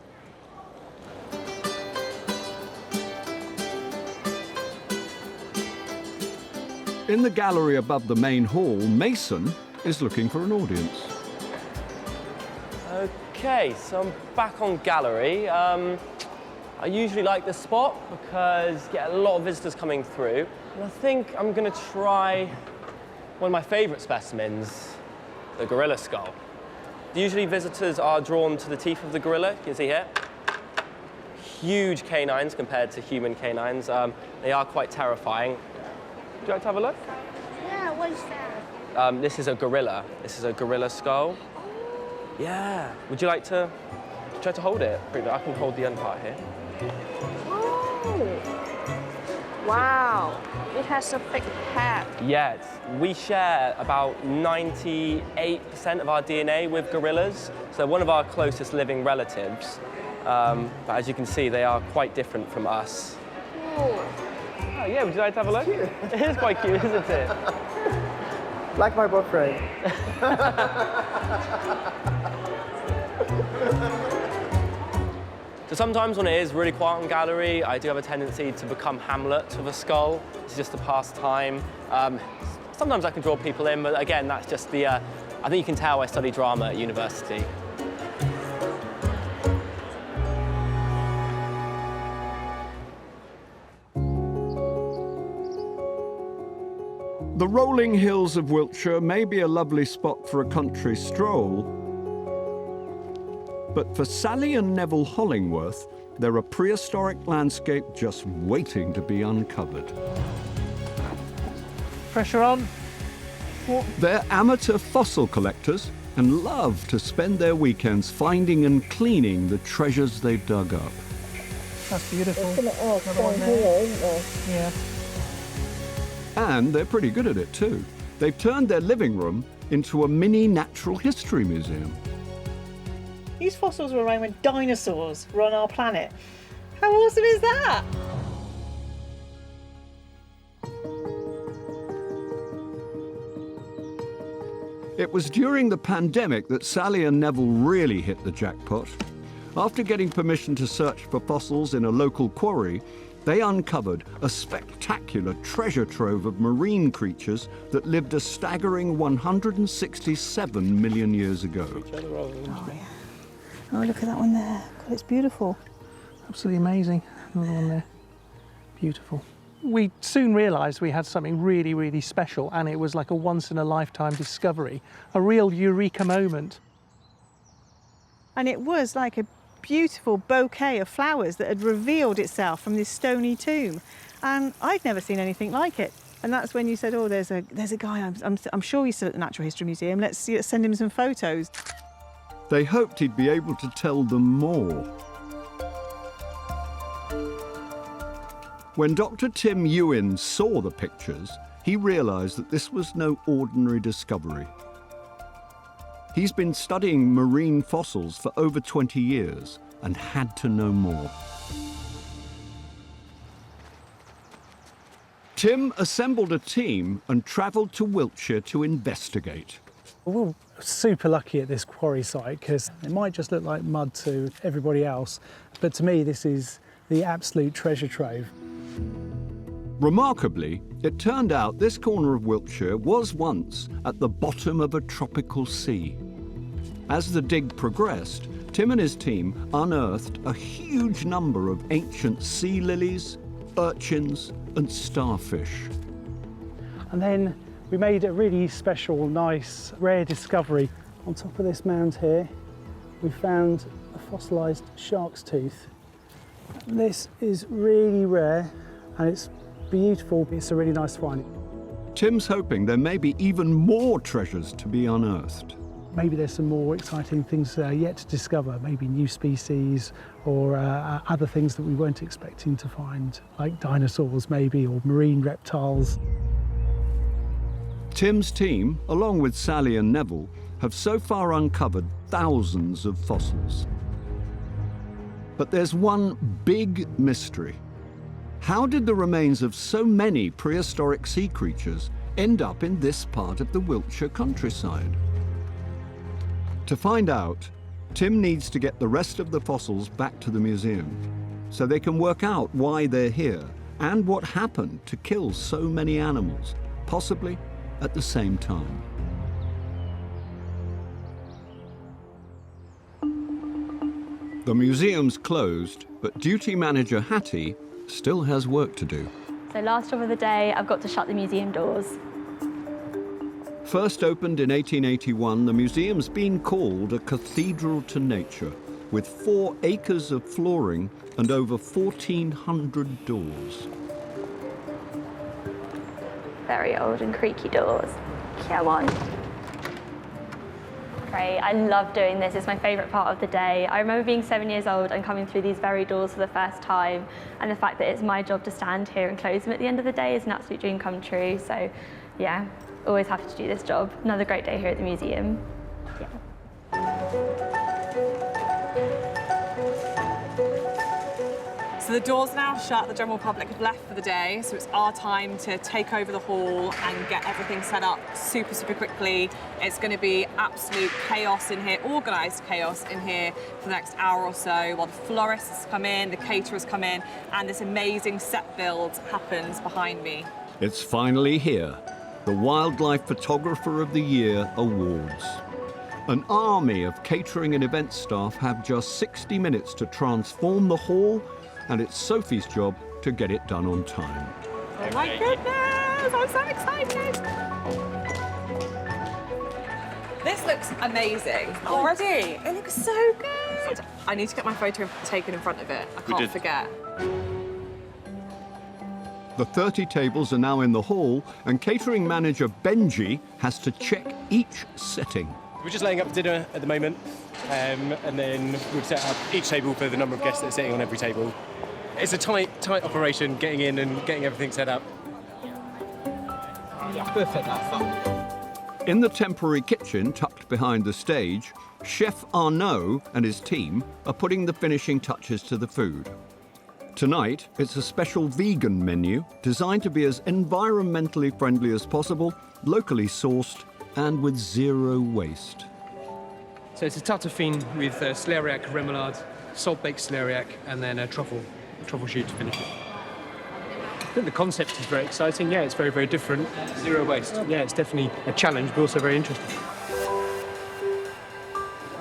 In the gallery above the main hall, Mason is looking for an audience. Okay, so I'm back on gallery. I usually like this spot because you get a lot of visitors coming through. And I think I'm going to try One of my favourite specimens, the gorilla skull. Usually visitors are drawn to the teeth of the gorilla, you can see here. Huge canines compared to human canines. They are quite terrifying. Would you like to have a look? Yeah, what is that? This is a gorilla. This is a gorilla skull. Yeah. Would you like to try to hold it? I can hold the end part here. Oh! Wow, it has a big head. Yes, we share about 98% of our DNA with gorillas, so one of our closest living relatives. But as you can see, they are quite different from us. Oh, yeah, would you like to have a look? It is quite cute, isn't it? Like my boyfriend. So sometimes when it is really quiet in gallery, I do have a tendency to become Hamlet with a skull. It's just to pass time. Sometimes I can draw people in, but again, that's just the, I think you can tell I study drama at university. The rolling hills of Wiltshire may be a lovely spot for a country stroll, but for Sally and Neville Hollingworth, they're a prehistoric landscape just waiting to be uncovered. Pressure on. They're amateur fossil collectors and love to spend their weekends finding and cleaning the treasures they've dug up. That's beautiful. Another one there, isn't there? Yeah. And they're pretty good at it too. They've turned their living room into a mini natural history museum. These fossils were around when dinosaurs were on our planet. How awesome is that? It was during the pandemic that Sally and Neville really hit the jackpot. After getting permission to search for fossils in a local quarry, they uncovered a spectacular treasure trove of marine creatures that lived a staggering 167 million years ago. Oh, yeah. Oh, look at that one there. God, it's beautiful. Absolutely amazing. Another one there. Beautiful. We soon realised we had something really, really special, and it was like a once-in-a-lifetime discovery, a real eureka moment. And it was like a beautiful bouquet of flowers that had revealed itself from this stony tomb. And I'd never seen anything like it. And that's when you said, oh, there's a guy, I'm sure he's still at the Natural History Museum. Let's send him some photos. They hoped he'd be able to tell them more. When Dr. Tim Ewan saw the pictures, he realised that this was no ordinary discovery. He's been studying marine fossils for over 20 years and had to know more. Tim assembled a team and travelled to Wiltshire to investigate. We're super lucky at this quarry site because it might just look like mud to everybody else, but to me this is the absolute treasure trove. Remarkably, it turned out this corner of Wiltshire was once at the bottom of a tropical sea. As the dig progressed, Tim and his team unearthed a huge number of ancient sea lilies, urchins, and starfish. And then we made a really special, nice, rare discovery. On top of this mound here, we found a fossilised shark's tooth. This is really rare and it's beautiful. It's a really nice find. Tim's hoping there may be even more treasures to be unearthed. Maybe there's some more exciting things yet to discover, maybe new species or other things that we weren't expecting to find, like dinosaurs maybe, or marine reptiles. Tim's team, along with Sally and Neville, have so far uncovered thousands of fossils. But there's one big mystery. How did the remains of so many prehistoric sea creatures end up in this part of the Wiltshire countryside? To find out, Tim needs to get the rest of the fossils back to the museum so they can work out why they're here and what happened to kill so many animals, possibly at the same time. The museum's closed, but duty manager Hattie still has work to do. So last job of the day, I've got to shut the museum doors. First opened in 1881, the museum's been called a cathedral to nature, with 4 acres of flooring and over 1,400 doors. Very old and creaky doors. Come on. Great, I love doing this. It's my favourite part of the day. I remember being 7 years old and coming through these very doors for the first time, and the fact that it's my job to stand here and close them at the end of the day is an absolute dream come true. So, yeah, always happy to do this job. Another great day here at the museum. Yeah. So the doors are now shut, the general public have left for the day, so it's our time to take over the hall and get everything set up super, super quickly. It's going to be absolute chaos in here, organised chaos in here for the next hour or so while the florists come in, the caterers come in, and this amazing set build happens behind me. It's finally here, the Wildlife Photographer of the Year Awards. An army of catering and event staff have just 60 minutes to transform the hall, and it's Sophie's job to get it done on time. Oh my goodness, I'm so excited! This looks amazing. Already, it looks so good. I need to get my photo taken in front of it. I can't forget. The 30 tables are now in the hall, and catering manager Benji has to check each setting. We're just laying up dinner at the moment, and then we've set up each table for the number of guests that are sitting on every table. It's a tight operation, getting in and getting everything set up. Yeah, perfect. In the temporary kitchen tucked behind the stage, Chef Arnaud and his team are putting the finishing touches to the food. Tonight, it's a special vegan menu designed to be as environmentally friendly as possible, locally sourced, and with zero waste. So it's a tartuffe with celeriac remoulade, salt-baked celeriac, and then a truffle shoot to finish it. I think the concept is very exciting. Yeah, it's very, very different. Zero waste. Yeah, it's definitely a challenge, but also very interesting.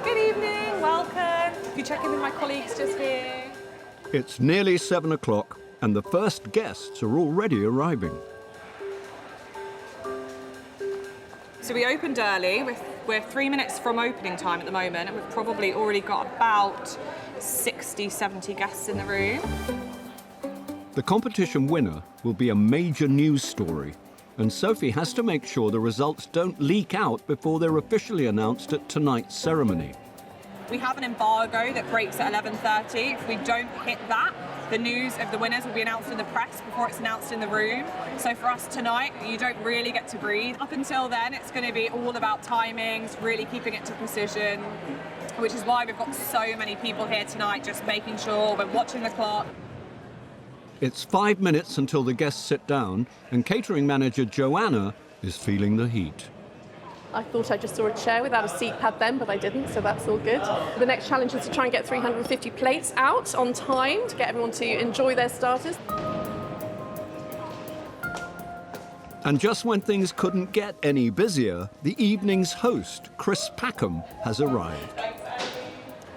Good evening, welcome. You check in with my colleagues just here. It's nearly 7 o'clock, and the first guests are already arriving. So we opened early. We're 3 minutes from opening time at the moment, and we've probably already got about 60, 70 guests in the room. The competition winner will be a major news story, and Sophie has to make sure the results don't leak out before they're officially announced at tonight's ceremony. We have an embargo that breaks at 11:30. If we don't hit that, the news of the winners will be announced in the press before it's announced in the room. So for us tonight, you don't really get to breathe. Up until then, it's going to be all about timings, really keeping it to precision, which is why we've got so many people here tonight, just making sure we're watching the clock. It's 5 minutes until the guests sit down, and catering manager Joanna is feeling the heat. I thought I just saw a chair without a seat pad then, but I didn't, so that's all good. The next challenge is to try and get 350 plates out on time to get everyone to enjoy their starters. And just when things couldn't get any busier, the evening's host, Chris Packham, has arrived.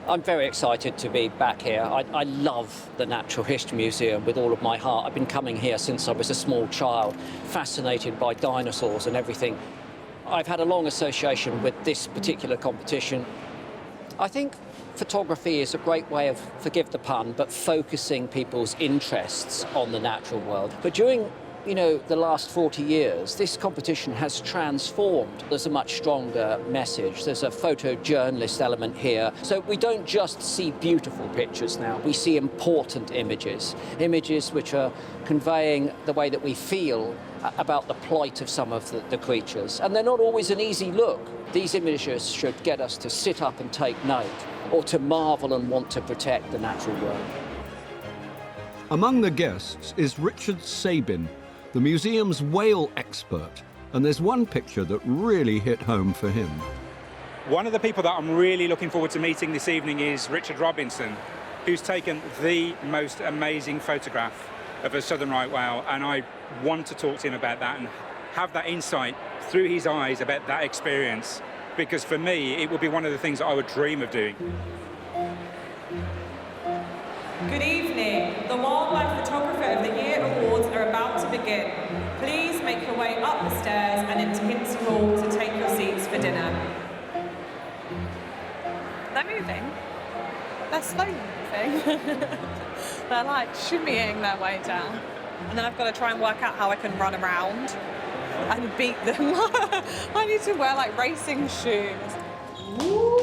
I'm very excited to be back here. I love the Natural History Museum with all of my heart. I've been coming here since I was a small child, fascinated by dinosaurs and everything. I've had a long association with this particular competition. I think photography is a great way of, forgive the pun, but focusing people's interests on the natural world. But during the last 40 years, this competition has transformed. There's a much stronger message. There's a photojournalist element here. So we don't just see beautiful pictures now. We see important images which are conveying the way that we feel about the plight of some of the creatures. And they're not always an easy look. These images should get us to sit up and take note, or to marvel and want to protect the natural world. Among the guests is Richard Sabin, the museum's whale expert, and there's one picture that really hit home for him. One of the people that I'm really looking forward to meeting this evening is Richard Robinson, who's taken the most amazing photograph of a southern right whale, and I want to talk to him about that and have that insight through his eyes about that experience, because for me it would be one of the things that I would dream of doing. Good evening. evening, the Wildlife Photographer of the Year Awards are about to begin. Please make your way up the stairs and into Hinton Hall to take your seats for dinner. They're moving. They're slowly moving. They're like shimmying their way down. And then I've got to try and work out how I can run around and beat them. I need to wear like racing shoes. Ooh.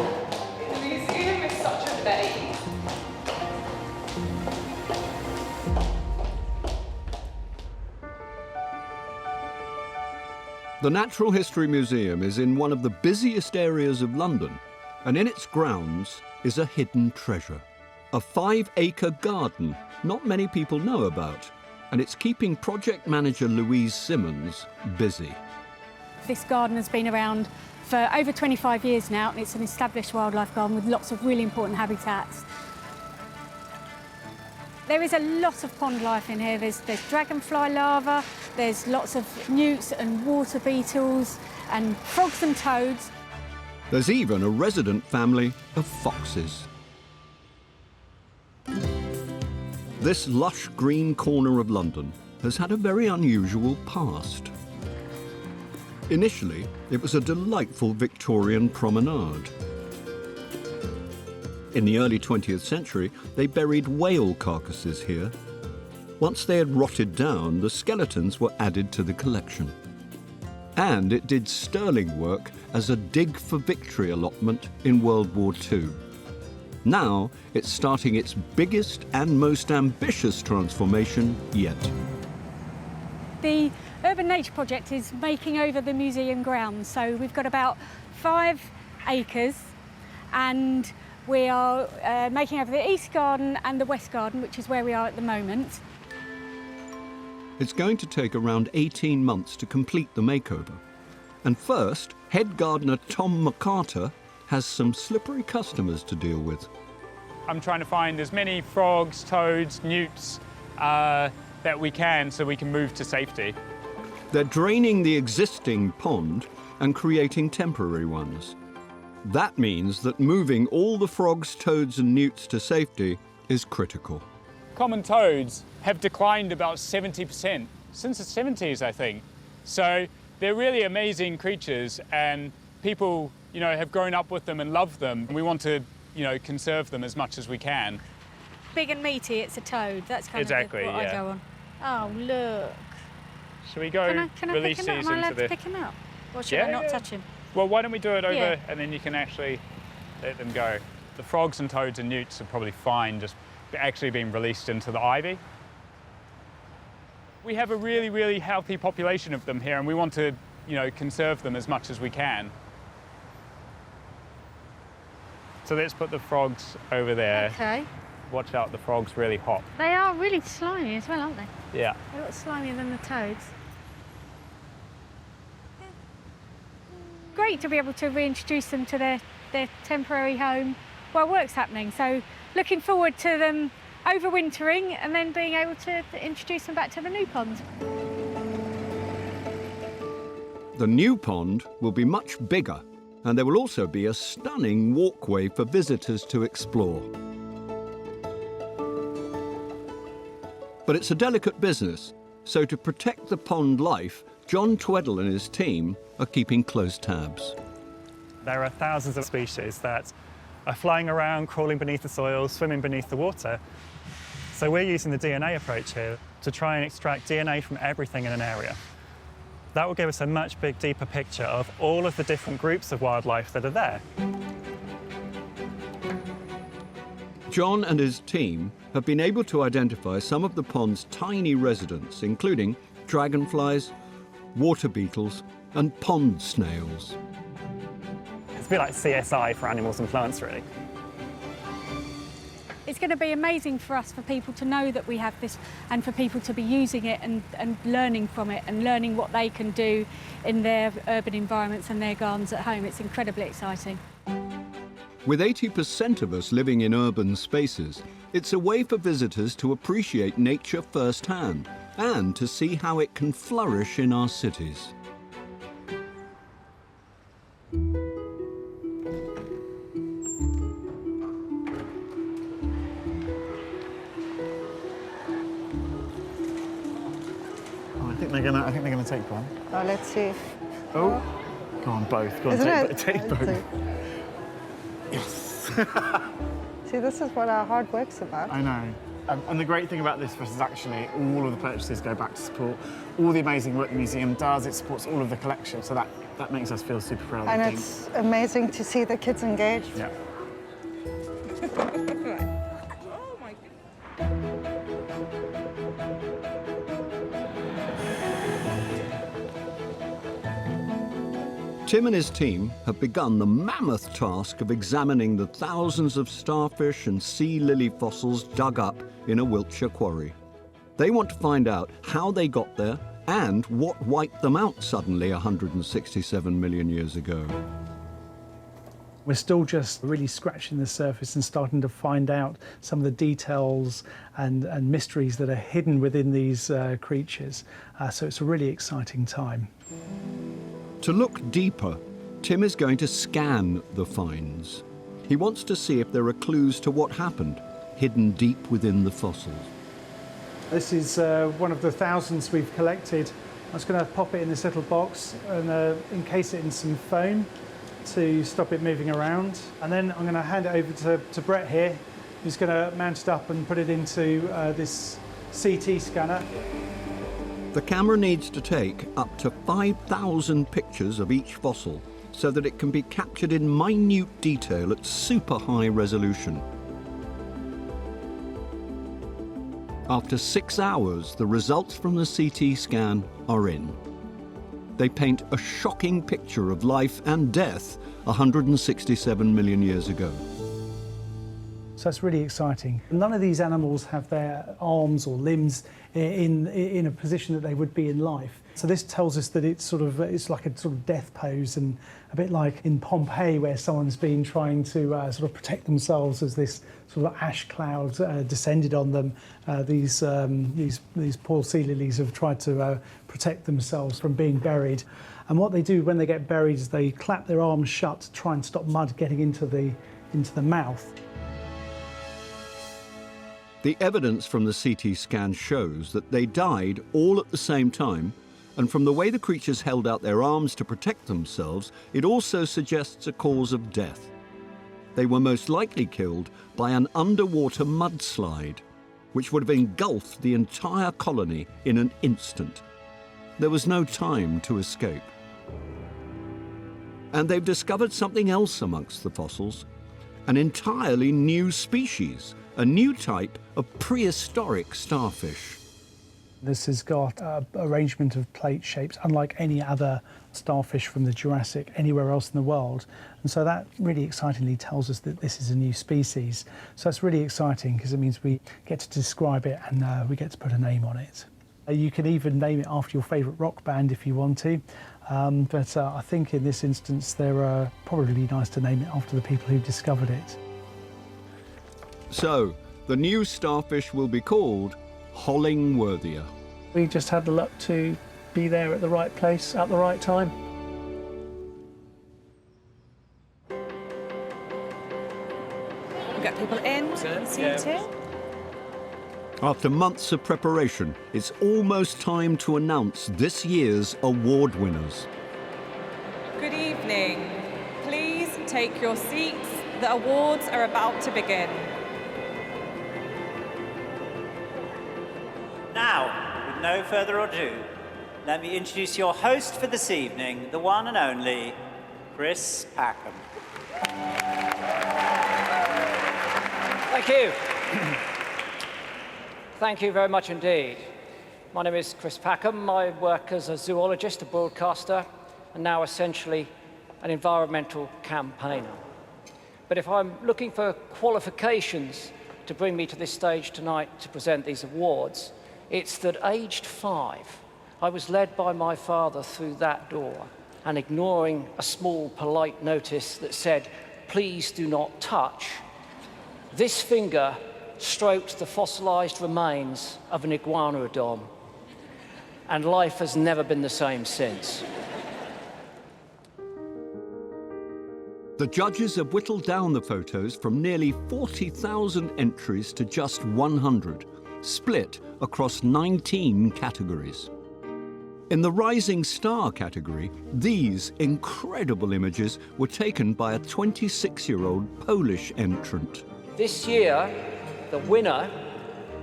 The museum is such a babe. The Natural History Museum is in one of the busiest areas of London, and in its grounds is a hidden treasure. A 5-acre garden not many people know about, and it's keeping project manager Louise Simmons busy. This garden has been around for over 25 years now, and it's an established wildlife garden with lots of really important habitats. There is a lot of pond life in here. There's dragonfly larvae, there's lots of newts and water beetles and frogs and toads. There's even a resident family of foxes. This lush green corner of London has had a very unusual past. Initially, it was a delightful Victorian promenade. In the early 20th century, they buried whale carcasses here. Once they had rotted down, the skeletons were added to the collection. And it did sterling work as a dig for victory allotment in World War II. Now, it's starting its biggest and most ambitious transformation yet. The Urban Nature Project is making over the museum grounds, so we've got about 5 acres, and we are making over the East Garden and the West Garden, which is where we are at the moment. It's going to take around 18 months to complete the makeover. And first, head gardener Tom McCarter has some slippery customers to deal with. I'm trying to find as many frogs, toads, newts that we can so we can move to safety. They're draining the existing pond and creating temporary ones. That means that moving all the frogs, toads and newts to safety is critical. Common toads have declined about 70% since the 70s, I think. So they're really amazing creatures, and people, have grown up with them and love them. We want to, conserve them as much as we can. Big and meaty, it's a toad. That's kind exactly, of what I go on. Oh, look. Shall we go can I release pick him up? these Am I allowed into to the... pick him up? Or should I not touch him? Well, why don't we do it over, Yeah. and then you can actually let them go. The frogs and toads and newts are probably fine just actually being released into the ivy. We have a really, really healthy population of them here, and we want to, conserve them as much as we can. So let's put the frogs over there. Okay. Watch out, the frog's really hot. They are really slimy as well, aren't they? Yeah. They're a lot slimier than the toads. Great to be able to reintroduce them to their temporary home while work's happening. So looking forward to them overwintering and then being able to introduce them back to the new pond. The new pond will be much bigger, and there will also be a stunning walkway for visitors to explore. But it's a delicate business, so to protect the pond life, John Tweddle and his team are keeping close tabs. There are thousands of species that are flying around, crawling beneath the soil, swimming beneath the water. So we're using the DNA approach here to try and extract DNA from everything in an area. That will give us a much deeper picture of all of the different groups of wildlife that are there. John and his team have been able to identify some of the pond's tiny residents, including dragonflies, water beetles and pond snails. It's a bit like CSI for animals and plants, really. It's going to be amazing for us, for people to know that we have this, and for people to be using it and learning from it and learning what they can do in their urban environments and their gardens at home. It's incredibly exciting. With 80% of us living in urban spaces, it's a way for visitors to appreciate nature firsthand and to see how it can flourish in our cities. think they're gonna take one. Oh, let's see. Oh, go on, both. Go on, take both. Yes. See, this is what our hard work's about. I know. And the great thing about this for us is actually all of the purchases go back to support all the amazing work the museum does. It supports all of the collection, so that makes us feel super proud. And I think. it's amazing to see the kids engaged. Yeah. Oh my goodness. Tim and his team have begun the mammoth task of examining the thousands of starfish and sea lily fossils dug up in a Wiltshire quarry. They want to find out how they got there and what wiped them out suddenly 167 million years ago. We're still just really scratching the surface and starting to find out some of the details and mysteries that are hidden within these creatures. So it's a really exciting time. To look deeper, Tim is going to scan the finds. He wants to see if there are clues to what happened, hidden deep within the fossils. This is one of the thousands we've collected. I'm just going to pop it in this little box and encase it in some foam to stop it moving around. And then I'm going to hand it over to Brett here, who's going to mount it up and put it into this CT scanner. The camera needs to take up to 5,000 pictures of each fossil so that it can be captured in minute detail at super high resolution. After 6 hours, the results from the CT scan are in. They paint a shocking picture of life and death 167 million years ago. So that's really exciting. None of these animals have their arms or limbs in a position that they would be in life. So this tells us that it's like a sort of death pose, and a bit like in Pompeii, where someone's been trying to sort of protect themselves as this sort of ash cloud descended on them. These poor sea lilies have tried to protect themselves from being buried. And what they do when they get buried is they clap their arms shut to try and stop mud getting into the mouth. The evidence from the CT scan shows that they died all at the same time, and from the way the creatures held out their arms to protect themselves, it also suggests a cause of death. They were most likely killed by an underwater mudslide, which would have engulfed the entire colony in an instant. There was no time to escape. And they've discovered something else amongst the fossils, an entirely new species, a new type of prehistoric starfish. This has got an arrangement of plate shapes unlike any other starfish from the Jurassic anywhere else in the world. And so that really excitingly tells us that this is a new species. So that's really exciting because it means we get to describe it and we get to put a name on it. You can even name it after your favourite rock band if you want to. But I think in this instance, they're probably nice to name it after the people who discovered it. So, the new starfish will be called Hollingworthia. We just had the luck to be there at the right place at the right time. We'll get people in, seated. After months of preparation, it's almost time to announce this year's award winners. Good evening. Please take your seats. The awards are about to begin. Now, with no further ado, let me introduce your host for this evening, the one and only Chris Packham. Thank you. Thank you very much indeed. My name is Chris Packham. I work as a zoologist, a broadcaster, and now essentially an environmental campaigner. But if I'm looking for qualifications to bring me to this stage tonight to present these awards, it's that aged 5, I was led by my father through that door and ignoring a small polite notice that said, "Please do not touch," this finger stroked the fossilized remains of an iguanodon, and life has never been the same since. The judges have whittled down the photos from nearly 40,000 entries to just 100, split across 19 categories. In the Rising Star category, these incredible images were taken by a 26-year-old Polish entrant. This year, the winner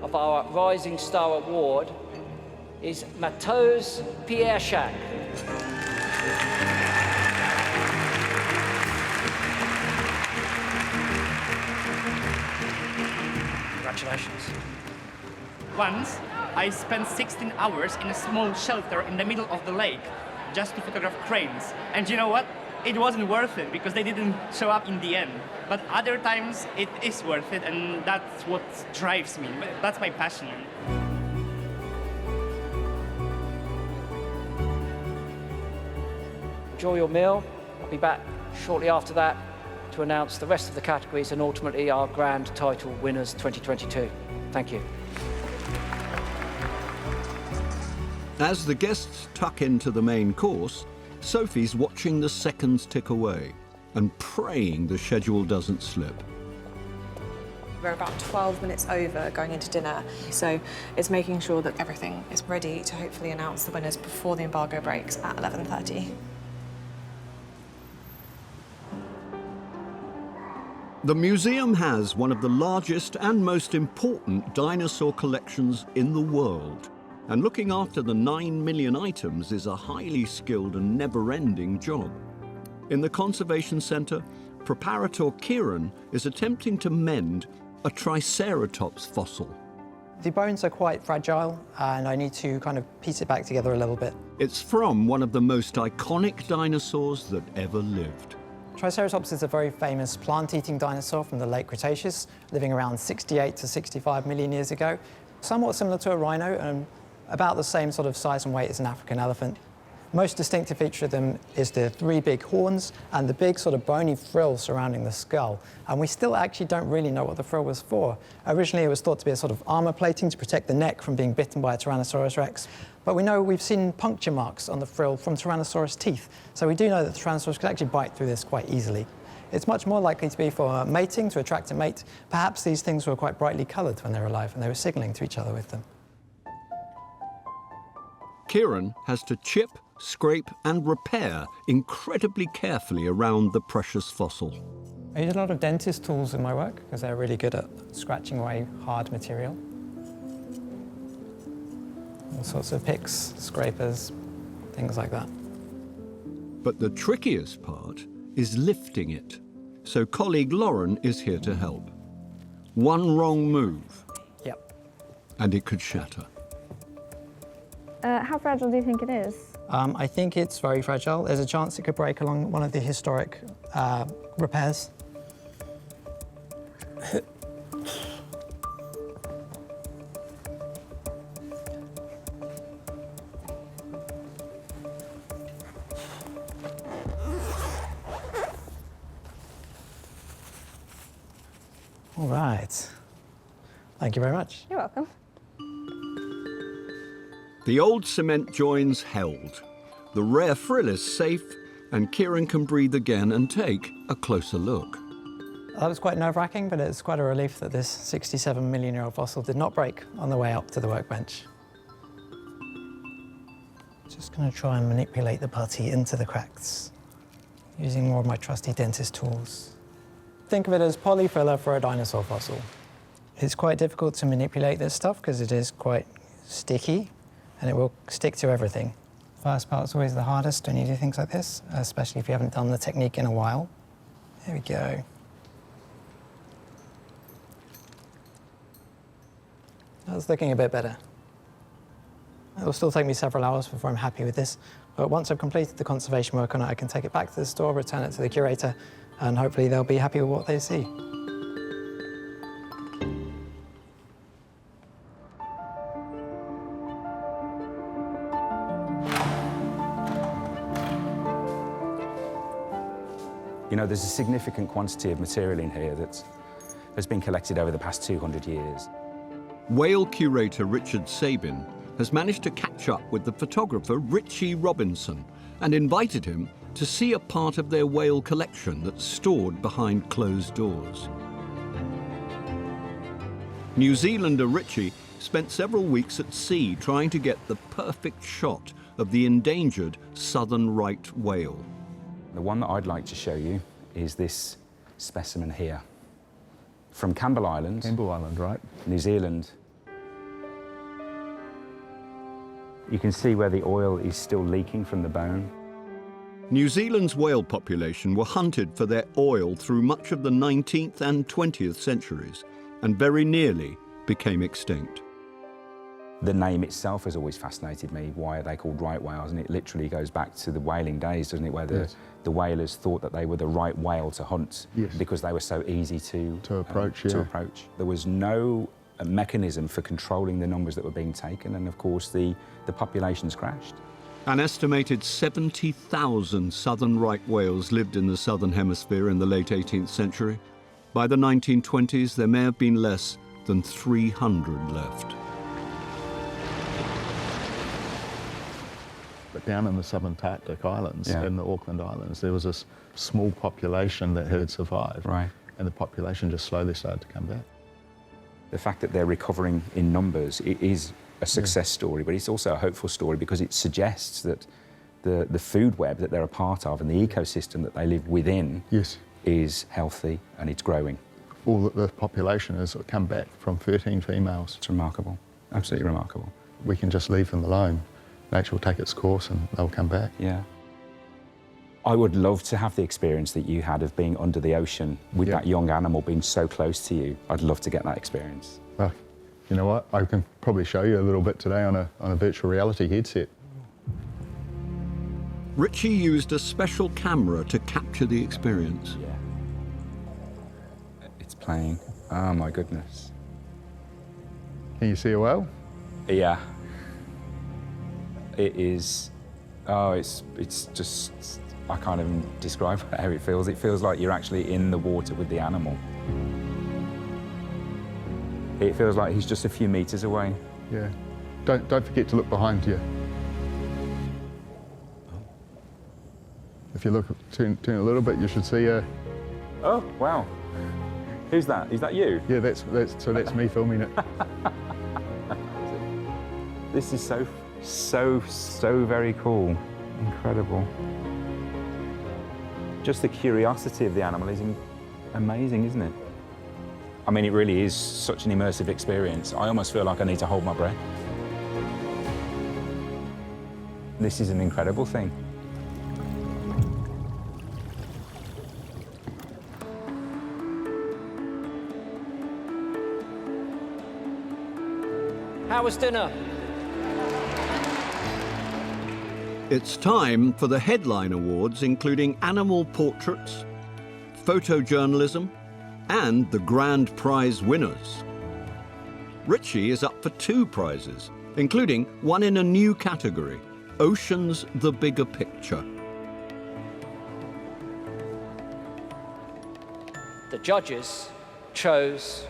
of our Rising Star Award is Mateusz Pierszak. Congratulations. Once, I spent 16 hours in a small shelter in the middle of the lake just to photograph cranes. And you know what? It wasn't worth it because they didn't show up in the end. But other times it is worth it, and that's what drives me. That's my passion. Enjoy your meal. I'll be back shortly after that to announce the rest of the categories and ultimately our grand title winners 2022. Thank you. As the guests tuck into the main course, Sophie's watching the seconds tick away and praying the schedule doesn't slip. We're about 12 minutes over going into dinner, so it's making sure that everything is ready to hopefully announce the winners before the embargo breaks at 11:30. The museum has one of the largest and most important dinosaur collections in the world, and looking after the 9 million items is a highly skilled and never-ending job. In the Conservation Centre, preparator Kieran is attempting to mend a Triceratops fossil. The bones are quite fragile, and I need to kind of piece it back together a little bit. It's from one of the most iconic dinosaurs that ever lived. Triceratops is a very famous plant-eating dinosaur from the late Cretaceous, living around 68 to 65 million years ago. Somewhat similar to a rhino and about the same sort of size and weight as an African elephant. Most distinctive feature of them is the 3 big horns and the big sort of bony frill surrounding the skull. And we still actually don't really know what the frill was for. Originally, it was thought to be a sort of armor plating to protect the neck from being bitten by a Tyrannosaurus rex. But we know we've seen puncture marks on the frill from Tyrannosaurus teeth. So we do know that the Tyrannosaurus could actually bite through this quite easily. It's much more likely to be for mating, to attract a mate. Perhaps these things were quite brightly colored when they were alive and they were signaling to each other with them. Kieran has to chip, scrape and repair incredibly carefully around the precious fossil. I use a lot of dentist tools in my work because they're really good at scratching away hard material. All sorts of picks, scrapers, things like that. But the trickiest part is lifting it. So colleague Lauren is here to help. One wrong move. Yep. And it could shatter. How fragile do you think it is? I think it's very fragile. There's a chance it could break along one of the historic repairs. All right. Thank you very much. You're welcome. The old cement join's held. The rare frill is safe, and Kieran can breathe again and take a closer look. That was quite nerve-wracking, but it's quite a relief that this 67-million-year-old fossil did not break on the way up to the workbench. Just going to try and manipulate the putty into the cracks, using more of my trusty dentist tools. Think of it as polyfiller for a dinosaur fossil. It's quite difficult to manipulate this stuff because it is quite sticky, and it will stick to everything. First part's always the hardest when you do things like this, especially if you haven't done the technique in a while. There we go. That's looking a bit better. It'll still take me several hours before I'm happy with this, but once I've completed the conservation work on it, I can take it back to the store, return it to the curator, and hopefully they'll be happy with what they see. You know, there's a significant quantity of material in here that's been collected over the past 200 years. Whale curator Richard Sabin has managed to catch up with the photographer Richie Robinson and invited him to see a part of their whale collection that's stored behind closed doors. New Zealander Richie spent several weeks at sea trying to get the perfect shot of the endangered southern right whale. The one that I'd like to show you is this specimen here. From Campbell Island. Campbell Island, right. New Zealand. You can see where the oil is still leaking from the bone. New Zealand's whale population were hunted for their oil through much of the 19th and 20th centuries, and very nearly became extinct. The name itself has always fascinated me. Why are they called right whales? And it literally goes back to the whaling days, doesn't it? Where the whalers thought that they were the right whale to hunt because they were so easy to approach. To approach. There was no mechanism for controlling the numbers that were being taken, and of course the populations crashed. An estimated 70,000 southern right whales lived in the southern hemisphere in the late 18th century. By the 1920s, there may have been less than 300 left. But down in the southern Antarctic Islands, in the Auckland Islands, there was this small population that had survived. Right. And the population just slowly started to come back. The fact that they're recovering in numbers, it is a success story, but it's also a hopeful story because it suggests that the food web that they're a part of and the ecosystem that they live within is healthy and it's growing. All the population has come back from 13 females. It's remarkable, absolutely remarkable. We can just leave them alone. Nature will take its course and they'll come back. Yeah. I would love to have the experience that you had of being under the ocean with that young animal being so close to you. I'd love to get that experience. Well, you know what? I can probably show you a little bit today on a virtual reality headset. Richie used a special camera to capture the experience. Yeah. It's playing. Oh my goodness. Can you see a whale? Yeah. It is, it's just, I can't even describe how it feels. It feels like you're actually in the water with the animal. It feels like he's just a few meters away. Yeah. Don't forget to look behind you. If you look, turn a little bit, you should see a... Oh, wow. Who's that? Is that you? Yeah, that's me filming it. This is so very cool. Incredible. Just the curiosity of the animal is amazing, isn't it? I mean, it really is such an immersive experience. I almost feel like I need to hold my breath. This is an incredible thing. How was dinner? It's time for the headline awards, including animal portraits, photojournalism, and the grand prize winners. Richie is up for 2 prizes, including one in a new category, Oceans: The Bigger Picture. The judges chose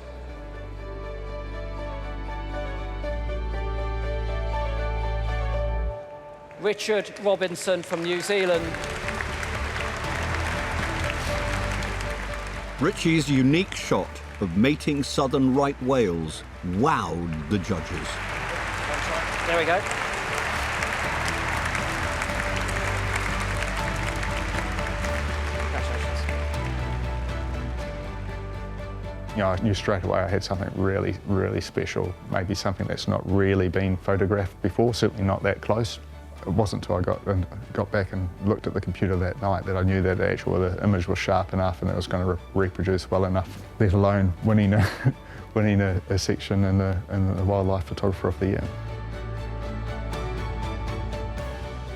Richard Robinson from New Zealand. Richie's unique shot of mating southern right whales wowed the judges. There we go. You know, I knew straight away I had something really, really special, maybe something that's not really been photographed before, certainly not that close. It wasn't until I got back and looked at the computer that night that I knew that the image was sharp enough and it was going to reproduce well enough, let alone winning a section in the Wildlife Photographer of the Year.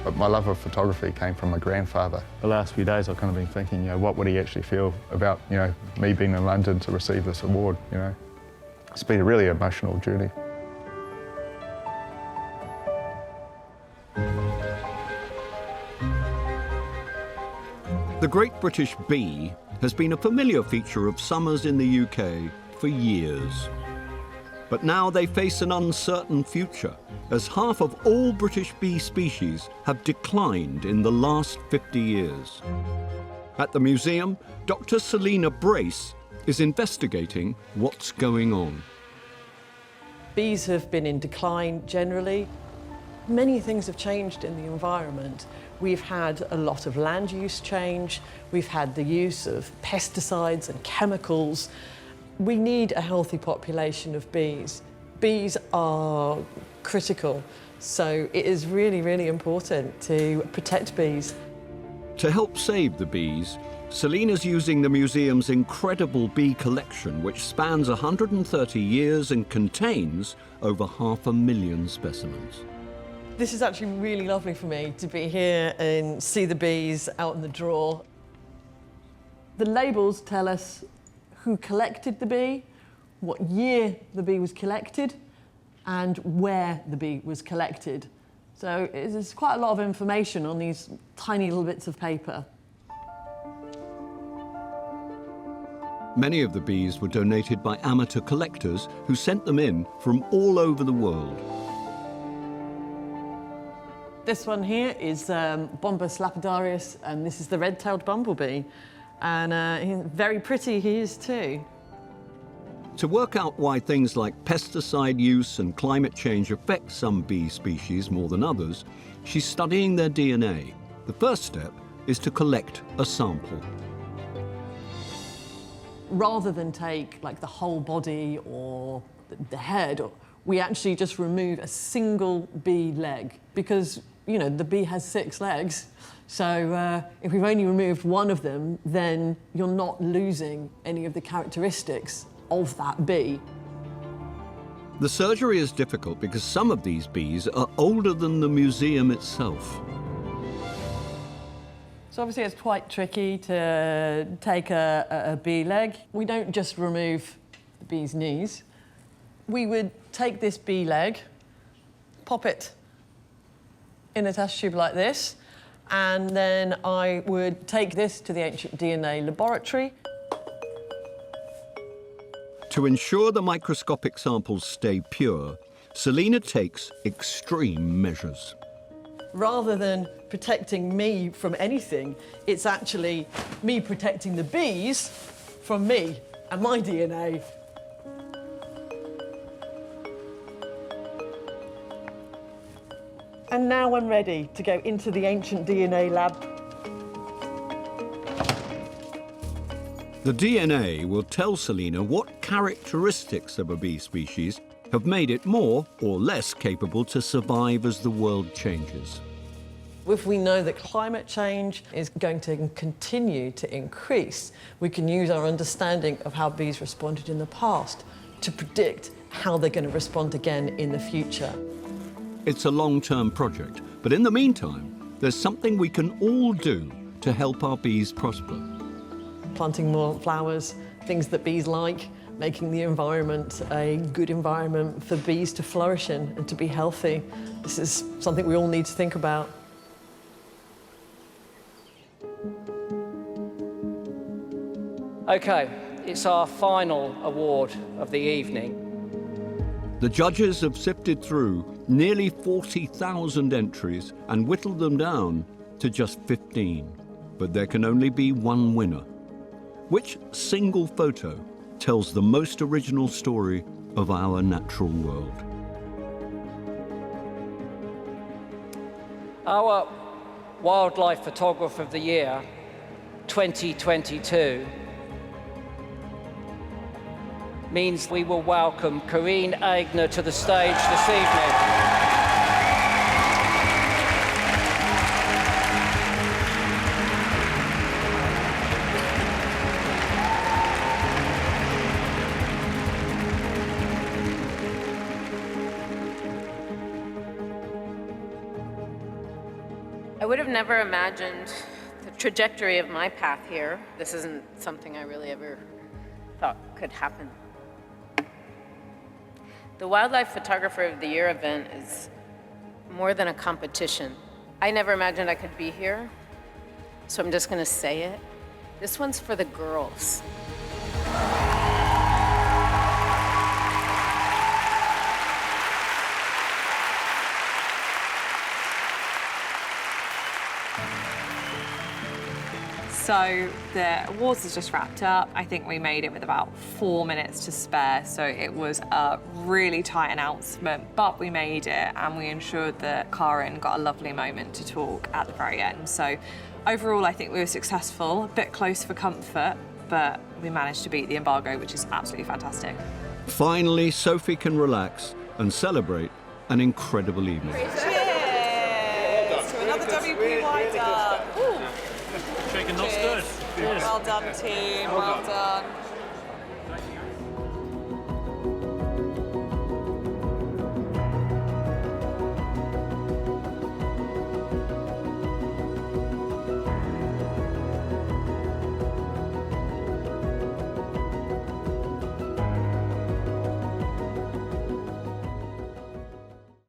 But my love of photography came from my grandfather. The last few days I've kind of been thinking, you know, what would he actually feel about, you know, me being in London to receive this award, you know. It's been a really emotional journey. The Great British Bee has been a familiar feature of summers in the UK for years. But now they face an uncertain future, as half of all British bee species have declined in the last 50 years. At the museum, Dr. Selina Brace is investigating what's going on. Bees have been in decline generally. Many things have changed in the environment. We've had a lot of land use change. We've had the use of pesticides and chemicals. We need a healthy population of bees. Bees are critical, so it is really, really important to protect bees. To help save the bees, Selina's using the museum's incredible bee collection, which spans 130 years and contains over 500,000 specimens. This is actually really lovely for me to be here and see the bees out in the draw. The labels tell us who collected the bee, what year the bee was collected, and where the bee was collected. So there's quite a lot of information on these tiny little bits of paper. Many of the bees were donated by amateur collectors who sent them in from all over the world. This one here is Bombus lapidarius, and this is the red-tailed bumblebee. And very pretty he is too. To work out why things like pesticide use and climate change affect some bee species more than others, she's studying their DNA. The first step is to collect a sample. Rather than take like the whole body or the head, we actually just remove a single bee leg because, you know, the bee has 6 legs. So if we've only removed one of them, then you're not losing any of the characteristics of that bee. The surgery is difficult because some of these bees are older than the museum itself. So obviously it's quite tricky to take a bee leg. We don't just remove the bee's knees. We would take this bee leg, pop it in a test tube like this, and then I would take this to the Ancient DNA laboratory. To ensure the microscopic samples stay pure, Selina takes extreme measures. Rather than protecting me from anything, it's actually me protecting the bees from me and my DNA. And now I'm ready to go into the Ancient DNA lab. The DNA will tell Selina what characteristics of a bee species have made it more or less capable to survive as the world changes. If we know that climate change is going to continue to increase, we can use our understanding of how bees responded in the past to predict how they're going to respond again in the future. It's a long-term project, but in the meantime, there's something we can all do to help our bees prosper. Planting more flowers, things that bees like, making the environment a good environment for bees to flourish in and to be healthy. This is something we all need to think about. Okay, it's our final award of the evening. The judges have sifted through nearly 40,000 entries and whittled them down to just 15. But there can only be one winner. Which single photo tells the most original story of our natural world? Our Wildlife Photographer of the Year 2022 means we will welcome Corinne Aigner to the stage this evening. I would have never imagined the trajectory of my path here. This isn't something I really ever thought could happen. The Wildlife Photographer of the Year event is more than a competition. I never imagined I could be here, so I'm just gonna say it. This one's for the girls. So the awards has just wrapped up. I think we made it with about 4 minutes to spare, so it was a really tight announcement, but we made it and we ensured that Karen got a lovely moment to talk at the very end. So overall, I think we were successful, a bit close for comfort, but we managed to beat the embargo, which is absolutely fantastic. Finally, Sophie can relax and celebrate an incredible evening. Cheers to another WPY done. Shaken, not stirred. Well done, team. Well done.